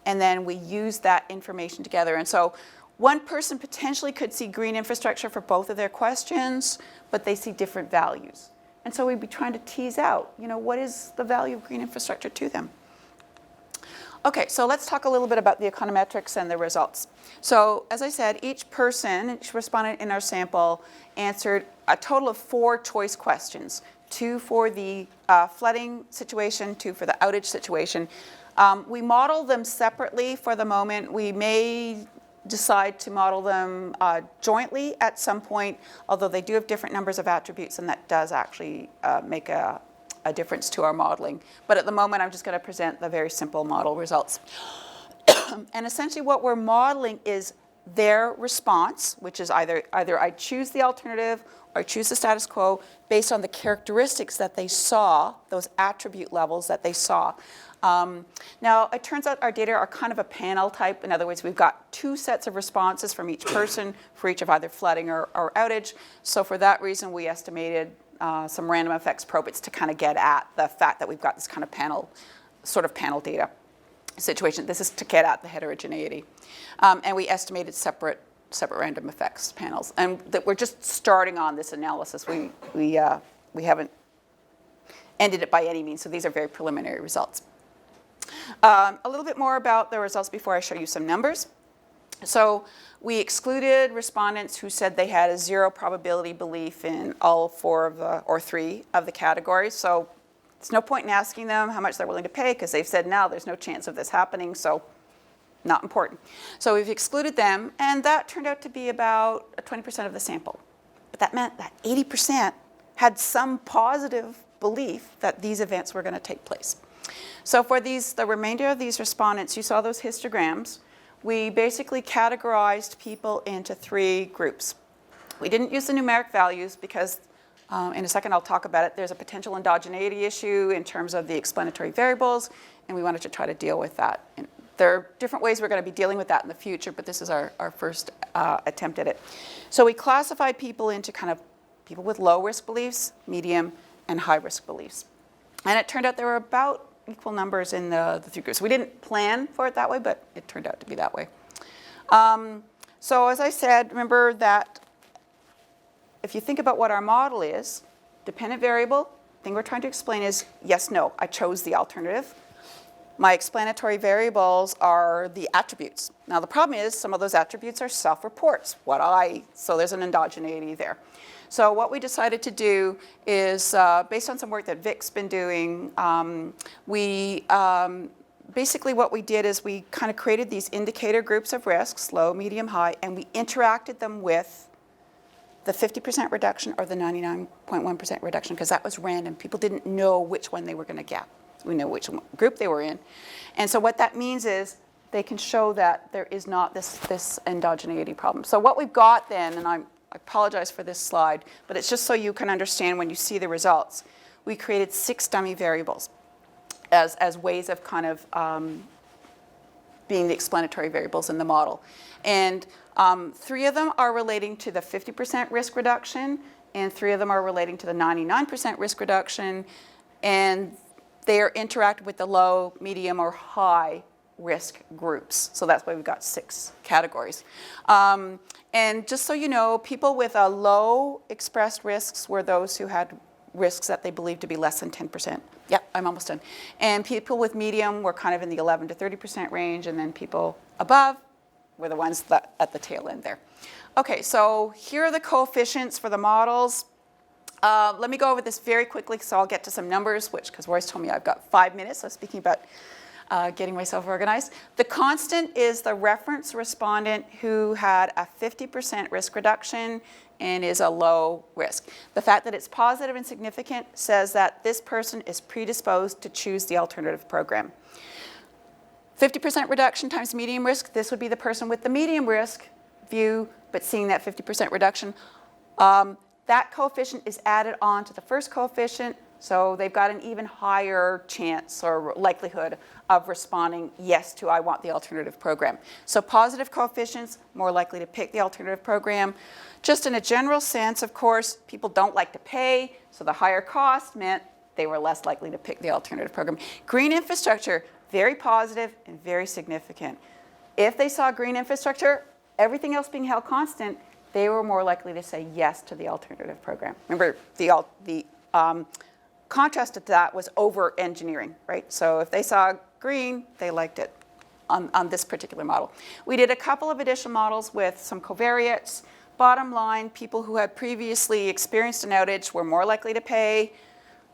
and then we used that information together. And so one person potentially could see green infrastructure for both of their questions, but they see different values. And so we'd be trying to tease out, what is the value of green infrastructure to them? Okay, so let's talk a little bit about the econometrics and the results. So as I said, each respondent in our sample answered a total of 4 choice questions, 2 for the flooding situation, 2 for the outage situation. We model them separately for the moment. We may decide to model them jointly at some point, although they do have different numbers of attributes, and that does actually make a difference to our modeling. But at the moment, I'm just going to present the very simple model results. And essentially what we're modeling is their response, which is either I choose the alternative or I choose the status quo based on the characteristics that they saw, those attribute levels that they saw. Now, it turns out our data are kind of a panel type. In other words, we've got 2 sets of responses from each person for each of either flooding or outage. So for that reason, we estimated some random effects probits to kind of get at the fact that we've got this kind of panel data situation. This is to get at the heterogeneity. And we estimated separate random effects panels. And that we're just starting on this analysis. We haven't ended it by any means, so these are very preliminary results. A little bit more about the results before I show you some numbers. So we excluded respondents who said they had a 0 probability belief in all 4 or 3 of the categories. So there's no point in asking them how much they're willing to pay, because they've said no, there's no chance of this happening, so not important. So we've excluded them, and that turned out to be about 20% of the sample. But that meant that 80% had some positive belief that these events were going to take place. So for the remainder of these respondents, you saw those histograms. We basically categorized people into 3 groups. We didn't use the numeric values because, in a second I'll talk about it, there's a potential endogeneity issue in terms of the explanatory variables, and we wanted to try to deal with that. And there are different ways we're going to be dealing with that in the future, but this is our first attempt at it. So we classified people into kind of people with low risk beliefs, medium, and high risk beliefs. And it turned out there were about equal numbers in the 3 groups. We didn't plan for it that way, but it turned out to be that way. So as I said, remember that if you think about what our model is, dependent variable, thing we're trying to explain is yes, no, I chose the alternative. My explanatory variables are the attributes. Now the problem is some of those attributes are self-reports, so there's an endogeneity there. So what we decided to do is, based on some work that Vic's been doing, basically what we did is we kind of created these indicator groups of risks, low, medium, high, and we interacted them with the 50% reduction or the 99.1% reduction, because that was random. People didn't know which one they were going to get. We know which group they were in. And so what that means is they can show that there is not this endogeneity problem. So what we've got then, and I apologize for this slide, but it's just so you can understand when you see the results. We created 6 dummy variables as ways of kind of being the explanatory variables in the model. And 3 of them are relating to the 50% risk reduction, and 3 of them are relating to the 99% risk reduction, and they are interacted with the low, medium, or high risk groups. So that's why we've got 6 categories. And just so you know, people with a low expressed risks were those who had risks that they believed to be less than 10%. Yep, I'm almost done. And people with medium were kind of in the 11 to 30% range, and then people above were the ones that at the tail end there. Okay, so here are the coefficients for the models. Let me go over this very quickly, so I'll get to some numbers, because Royce told me I've got 5 minutes, so speaking about getting myself organized. The constant is the reference respondent who had a 50% risk reduction and is a low risk. The fact that it's positive and significant says that this person is predisposed to choose the alternative program. 50% reduction times medium risk, this would be the person with the medium risk view, but seeing that 50% reduction. That coefficient is added on to the first coefficient, so they've got an even higher chance or likelihood of responding yes to I want the alternative program. So positive coefficients, more likely to pick the alternative program. Just in a general sense, of course, people don't like to pay, so the higher cost meant they were less likely to pick the alternative program. Green infrastructure, very positive and very significant. If they saw green infrastructure, everything else being held constant, they were more likely to say yes to the alternative program. Remember, the contrast to that was over-engineering, right? So if they saw green, they liked it on this particular model. We did a couple of additional models with some covariates. Bottom line, people who had previously experienced an outage were more likely to pay.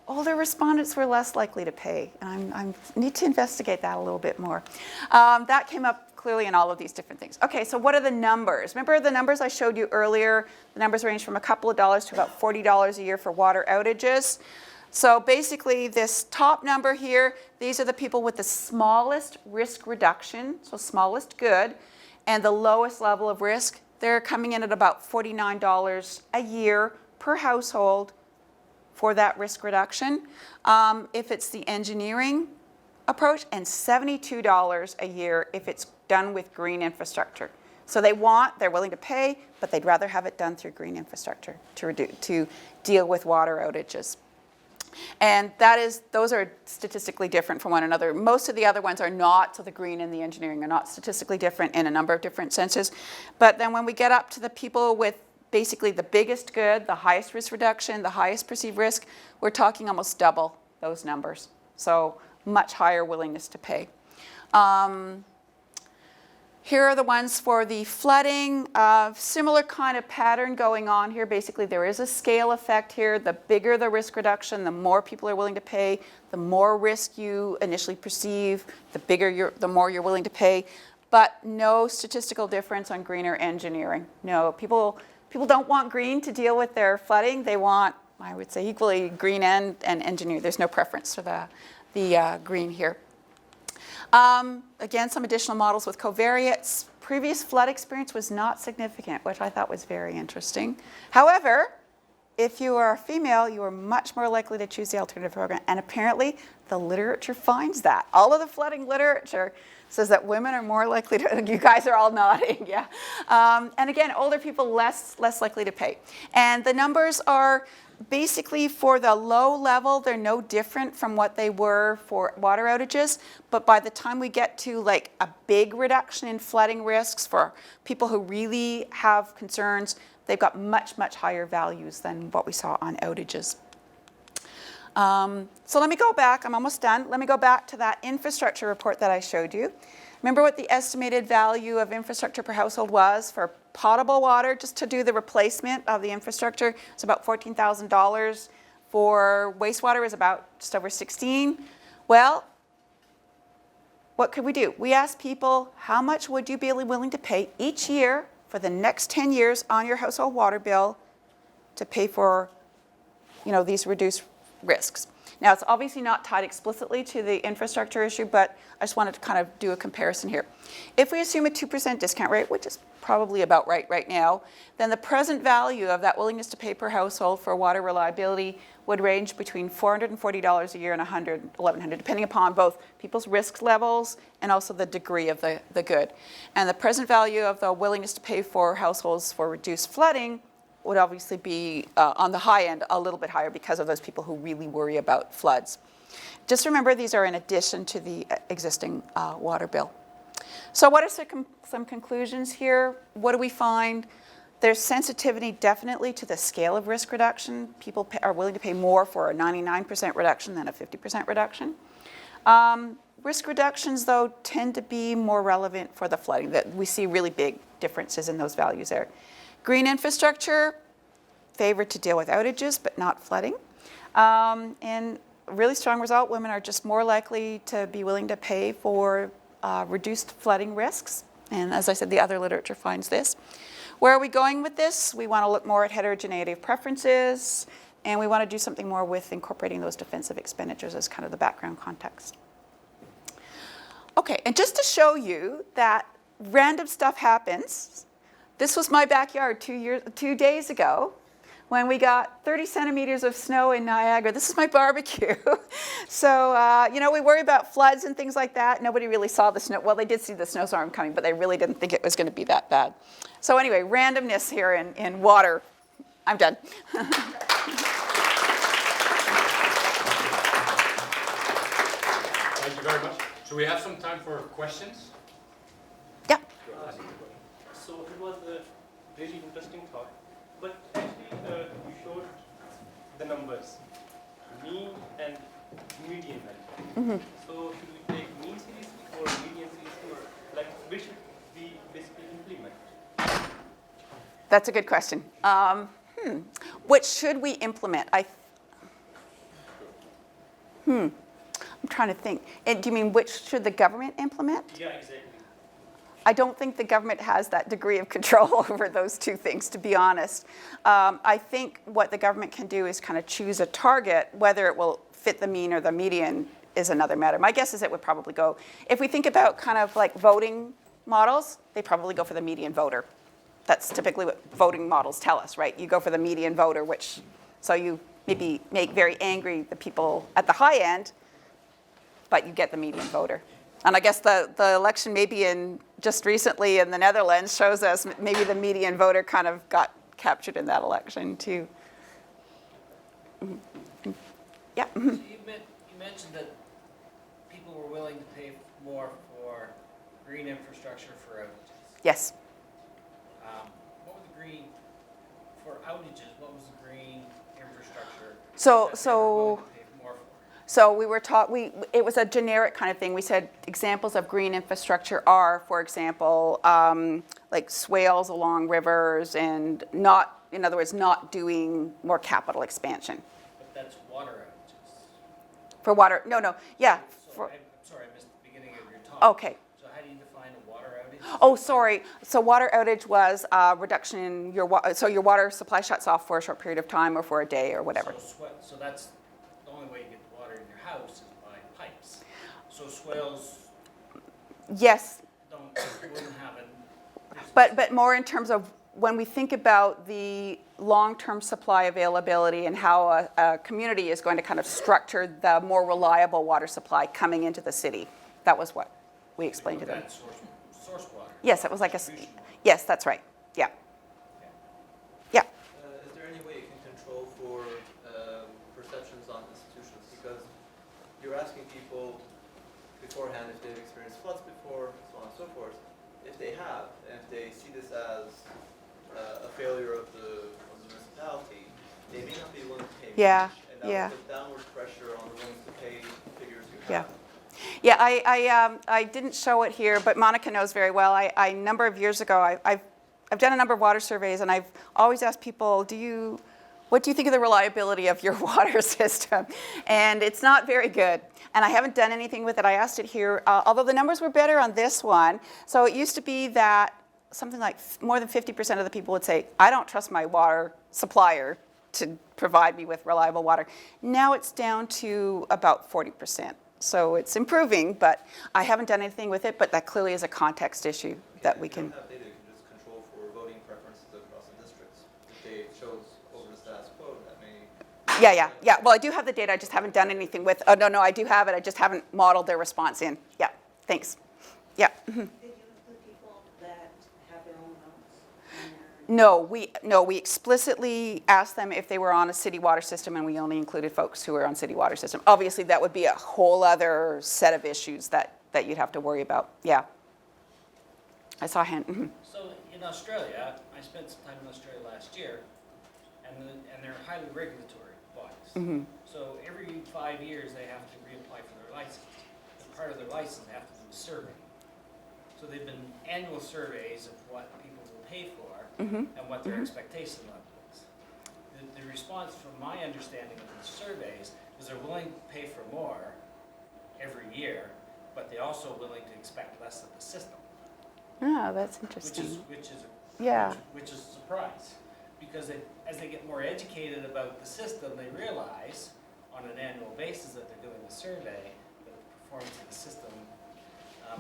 Older respondents were less likely to pay. And I need to investigate that a little bit more. That came up clearly in all of these different things. Okay, so what are the numbers? Remember the numbers I showed you earlier? The numbers range from a couple of dollars to about $40 a year for water outages. So basically this top number here, these are the people with the smallest risk reduction, so smallest good, and the lowest level of risk. They're coming in at about $49 a year per household for that risk reduction. If it's the engineering approach, and $72 a year if it's done with green infrastructure. So they're willing to pay, but they'd rather have it done through green infrastructure to deal with water outages. And those are statistically different from one another. Most of the other ones are not, so the green and the engineering are not statistically different in a number of different senses. But then when we get up to the people with basically the biggest good, the highest risk reduction, the highest perceived risk, we're talking almost double those numbers. So much higher willingness to pay. Here are the ones for the flooding. Similar kind of pattern going on here. Basically, there is a scale effect here. The bigger the risk reduction, the more people are willing to pay. The more risk you initially perceive, the more you're willing to pay. But no statistical difference on green or engineering. No, people don't want green to deal with their flooding. They want, I would say, equally green and engineering. There's no preference for the green here. Again, some additional models with covariates. Previous flood experience was not significant, which I thought was very interesting. However, if you are a female, you are much more likely to choose the alternative program. And apparently, the literature finds that. All of the flooding literature says that women are more likely to, you guys are all nodding, yeah. And again, older people less likely to pay. And the numbers are Basically, for the low level, they're no different from what they were for water outages. But by the time we get to like a big reduction in flooding risks for people who really have concerns, they've got much, much higher values than what we saw on outages. So let me go back. I'm almost done. Let me go back to that infrastructure report that I showed you. Remember what the estimated value of infrastructure per household was for potable water, just to do the replacement of the infrastructure? It's about $14,000. For wastewater is about just over 16. Well, what could we do? We asked people, how much would you be willing to pay each year for the next 10 years on your household water bill to pay for, these reduced risks? Now, it's obviously not tied explicitly to the infrastructure issue, but I just wanted to kind of do a comparison here. If we assume a 2% discount rate, which is probably about right now, then the present value of that willingness to pay per household for water reliability would range between $440 a year and $1,100, depending upon both people's risk levels and also the degree of the good. And the present value of the willingness to pay for households for reduced flooding would obviously be on the high end a little bit higher because of those people who really worry about floods. Just remember, these are in addition to the existing water bill. So what are some conclusions here? What do we find? There's sensitivity definitely to the scale of risk reduction. People are willing to pay more for a 99% reduction than a 50% reduction. Risk reductions, though, tend to be more relevant for the flooding. That we see really big differences in those values there. Green infrastructure, favored to deal with outages, but not flooding. And really strong result, women are just more likely to be willing to pay for reduced flooding risks. And as I said, the other literature finds this. Where are we going with this? We want to look more at heterogeneity of preferences, and we want to do something more with incorporating those defensive expenditures as kind of the background context. Okay, and just to show you that random stuff happens, this was my backyard 2 days ago when we got 30 centimeters of snow in Niagara. This is my barbecue. So, we worry about floods and things like that. Nobody really saw the snow. Well, they did see the snowstorm coming, but they really didn't think it was going to be that bad. So anyway, randomness here in water. I'm done. Thank you very much. So we have some time for questions. Yeah. So it was a really interesting thought, but actually you showed the numbers, mean and median value. So should we take mean seriously or median seriously, or like which should we basically implement? That's a good question. What should we implement? I'm trying to think. Do you mean which should the government implement? Yeah, exactly. I don't think the government has that degree of control over those two things, to be honest. I think what the government can do is kind of choose a target. Whether it will fit the mean or the median is another matter. My guess is it would probably go, if we think about kind of like voting models, they probably go for the median voter. That's typically what voting models tell us, right? You go for the median voter, so you maybe make very angry the people at the high end, but you get the median voter. And I guess the election maybe just recently in the Netherlands shows us maybe the median voter kind of got captured in that election too. Yeah. So you mentioned that people were willing to pay more for green infrastructure for outages. Yes. What was the green for outages? What was the green infrastructure? So we were it was a generic kind of thing. We said examples of green infrastructure are, for example, like swales along rivers and in other words, not doing more capital expansion. But that's water outages. For water, no, yeah. I'm sorry, I missed the beginning of your talk. Okay. So how do you define a water outage? Oh, sorry. So water outage was a reduction in your your water supply shuts off for a short period of time or for a day or whatever. So that's the only way you get water in your house is by pipes. So swales Yes, wouldn't have it. but more in terms of when we think about the long-term supply availability and how a community is going to kind of structure the more reliable water supply coming into the city. That was what we explained to them. Source water. Yes, it was like yes, that's right. Yeah. Yeah. Is there any way you can control for you're asking people beforehand if they've experienced floods before, so on and so forth. If they have, and if they see this as a failure of the municipality, they may not be willing to pay Yeah, much, and that yeah. will put downward pressure on the willingness to pay figures you Yeah. have. Yeah, I didn't show it here, but Monica knows very well. A number of years ago, I've done a number of water surveys, and I've always asked people, what do you think of the reliability of your water system? And it's not very good. And I haven't done anything with it. I asked it here, although the numbers were better on this one. So it used to be that something like more than 50% of the people would say, I don't trust my water supplier to provide me with reliable water. Now it's down to about 40%. So it's improving, but I haven't done anything with it, but that clearly is a context issue that we If you can. don't have data, you can just control for voting preferences across the districts. If they chose over the status quo, that may... Yeah. Well, I do have the data. I just haven't done anything with. Oh, no, I do have it. I just haven't modeled their response in. Yeah, thanks. Yeah. Did you include people that have their own homes? in their- No, we explicitly asked them if they were on a city water system, and we only included folks who were on city water system. Obviously, that would be a whole other set of issues that you'd have to worry about. Yeah. I saw a hand. Mhm. So in Australia, I spent some time in Australia last year, and they're highly regulatory bodies. So every 5 years, they have to reapply for their license. And part of their license, they have to do a survey. So they've been annual surveys of what people will pay for and what their expectation level is. The response, from my understanding of the surveys, is they're willing to pay for more every year, but they're also willing to expect less of the system. Oh, that's Which interesting. is a surprise, because as they get more educated about the system, they realize on an annual basis that they're doing a survey, that the performance of the system,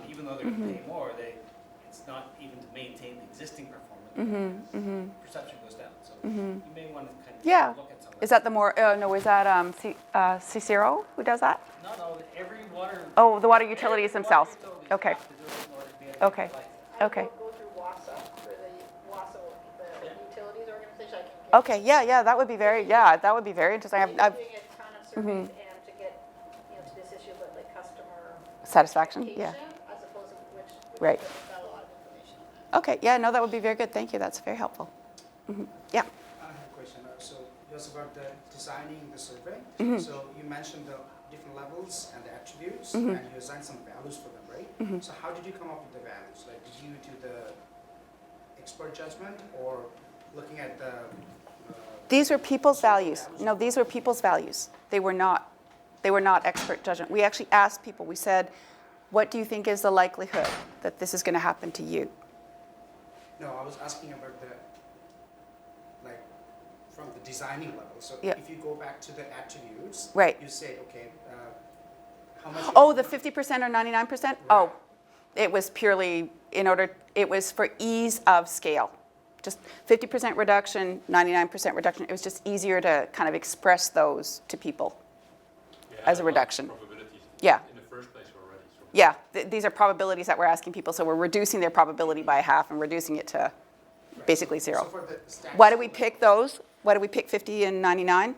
even though they're going to pay more, it's not even to maintain the existing performance. Perception goes down, so you may want to kind of Yeah. look at some of Is that the more? No, is that Cicero who does that? No, every water. Oh, the water utilities every themselves. water utility Okay. have to do it in order to be able to Okay. apply. Okay. I will go through WASA for the WASA, the Yeah. utilities organization. I can get. Okay. Yeah. That would be very. Yeah, that would be very interesting. I've I've doing a ton of surveys and to get, to this issue of like customer satisfaction. Yeah. expectation, as opposed to which Right. we've got a lot of information on that. Okay. Yeah. No, that would be very good. Thank you. That's very helpful. Yeah. I have a question. So it was about the designing the survey. Mm-hmm. So you mentioned the different levels and the attributes, and you assigned some values for them, right? Mm-hmm. So how did you come up with the values? Like, did you do the expert judgment, or looking at the? These were people's survey values. No, these were people's values. They were not expert judgment. We actually asked people. We said, "What do you think is the likelihood that this is going to happen to you?" No, I was asking about the, like, from the designing level. So Yeah. if you go back to the attributes, Right. you say, okay, how much? Oh, the 50% or 99%? Oh, it was purely it was for ease of scale. Just 50% reduction, 99% reduction. It was just easier to kind of express those to people. Yeah, As a lot of reduction. Probabilities Yeah. in the first place already. So Yeah, these are probabilities that we're asking people, so we're reducing their probability by half and reducing it to basically zero. So for the status Why did we quo pick those? Why did we pick 50 and 99?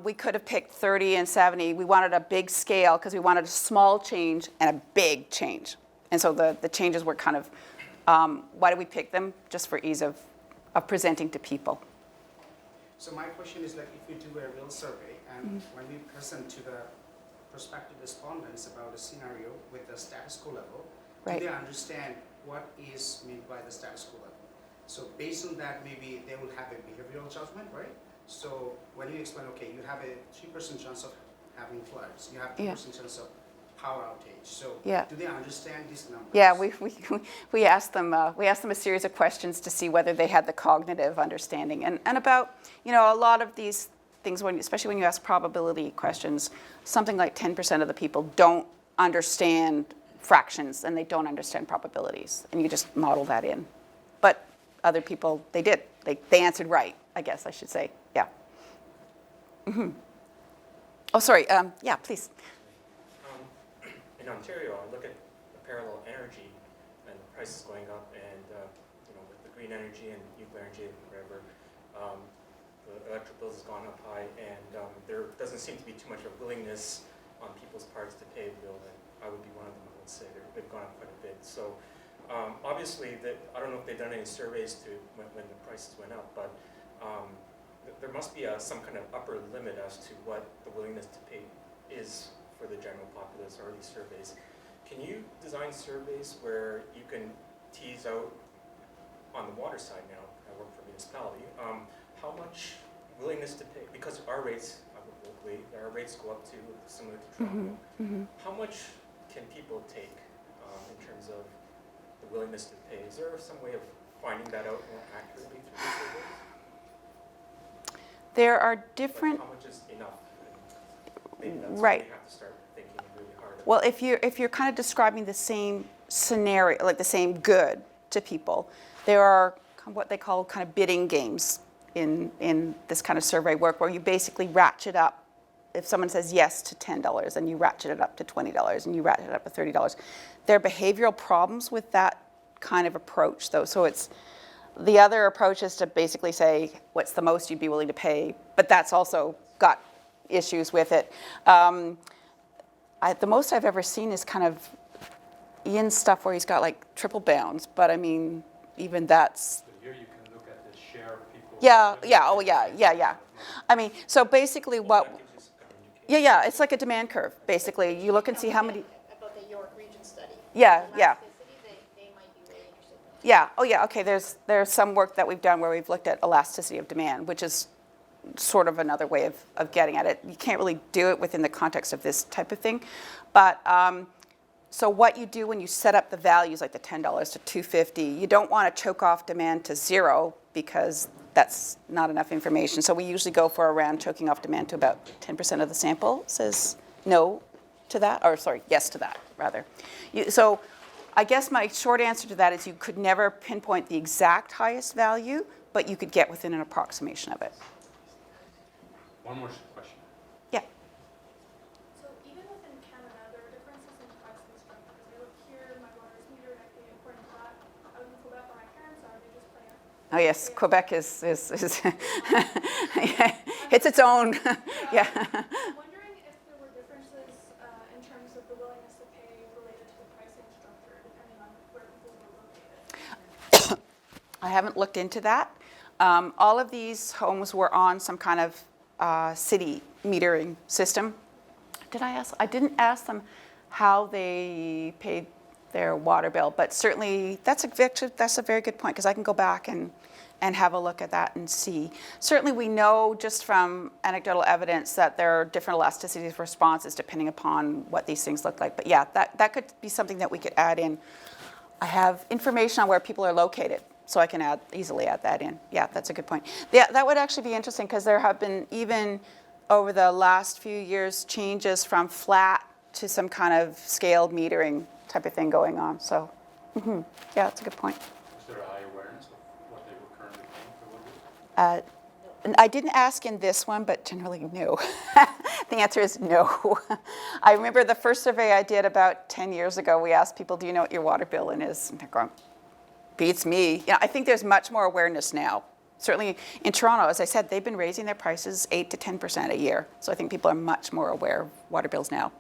We could have picked 30 and 70. We wanted a big scale because we wanted a small change and a big change. And so the changes were kind of, why did we pick them? Just for ease of presenting to people. So my question is, like, if we do a real survey and when we present to the prospective respondents about a scenario with the status quo level, Right. do they understand what is meant by the status quo level? So based on that, maybe they will have a behavioral judgment, right? So when you explain, okay, you have a 3% chance of having floods, you have 2% chance of power outage. So Yeah. do they understand these numbers? Yeah, we asked them a series of questions to see whether they had the cognitive understanding and about a lot of these things especially when you ask probability questions, something like 10% of the people don't understand fractions and they don't understand probabilities, and you just model that in. But other people, they did. They answered right, I guess I should say. Yeah. Oh, sorry. Yeah, please. In Ontario, I look at the parallel energy and the prices going up, and with the green energy and nuclear energy and whatever, the electric bills has gone up high, and there doesn't seem to be too much of willingness on people's parts to pay the bill, and I would be one of them. I would say they've gone up quite a bit. So obviously, I don't know if they've done any surveys to when the prices went up, but there must be some kind of upper limit as to what the willingness to pay is for the general populace, or these surveys. Can you design surveys where you can tease out, on the water side now, I work for a municipality, how much willingness to pay, because our rates, locally, our rates go up to, similar to Toronto. How much can people take in terms of the willingness to pay? Is there some way of finding that out more accurately through the surveys? There are different. Like how much is enough? Maybe that's Right. what we have to start thinking really hard about. Well, if you're kind of describing the same scenario, like the same good to people, there are what they call kind of bidding games in this kind of survey work, where you basically ratchet up. If someone says yes to $10, and you ratchet it up to $20, and you ratchet it up to $30. There are behavioral problems with that kind of approach, though. So it's the other approach is to basically say, what's the most you'd be willing to pay? But that's also got issues with it. The most I've ever seen is kind of Ian's stuff where he's got like triple bounds, but I mean, even that's. So here you can look at the share of people. Yeah. I mean, so basically Well, what, that gives you some kind of indication. yeah, it's like a demand curve, basically. You look and see how many, About the York Region study. Yeah, The yeah. elasticity, they might be really interested in that. yeah, oh yeah, okay, there's some work that we've done where we've looked at elasticity of demand, which is sort of another way of getting at it. You can't really do it within the context of this type of thing. But so what you do when you set up the values, like the $10 to $2.50, you don't want to choke off demand to zero, because that's not enough information. So we usually go for around choking off demand to about 10% of the sample says no to that, or sorry, yes to that, rather. So I guess my short answer to that is you could never pinpoint the exact highest value, but you could get within an approximation of it. One more question. Yeah. So even within Canada, there are differences in pricing structure. Because I look here, my water is metered, I pay according to that. I was in Quebec where my parents are, they just pay. Oh yes, Quebec is it's its own, yeah. I'm wondering if there were differences in terms of the willingness to pay related to the pricing structure, depending on where people were located. I haven't looked into that. All of these homes were on some kind of city metering system. Did I ask? I didn't ask them how they paid their water bill, but certainly that's a very good point, because I can go back and have a look at that and see. Certainly we know just from anecdotal evidence that there are different elasticities of responses depending upon what these things look like. But yeah, that could be something that we could add in. I have information on where people are located, so I can easily add that in. Yeah, that's a good point. Yeah, that would actually be interesting, because there have been, even over the last few years, changes from flat to some kind of scaled metering type of thing going on. So, yeah, that's a good point. Is there a high awareness of what they were currently paying for water? And I didn't ask in this one, but generally no. The answer is no. I remember the first survey I did about 10 years ago, we asked people, do you know what your water bill is? And they're going, beats me. You know, I think there's much more awareness now. Certainly in Toronto, as I said, they've been raising their prices 8 to 10% a year. So I think people are much more aware of water bills now.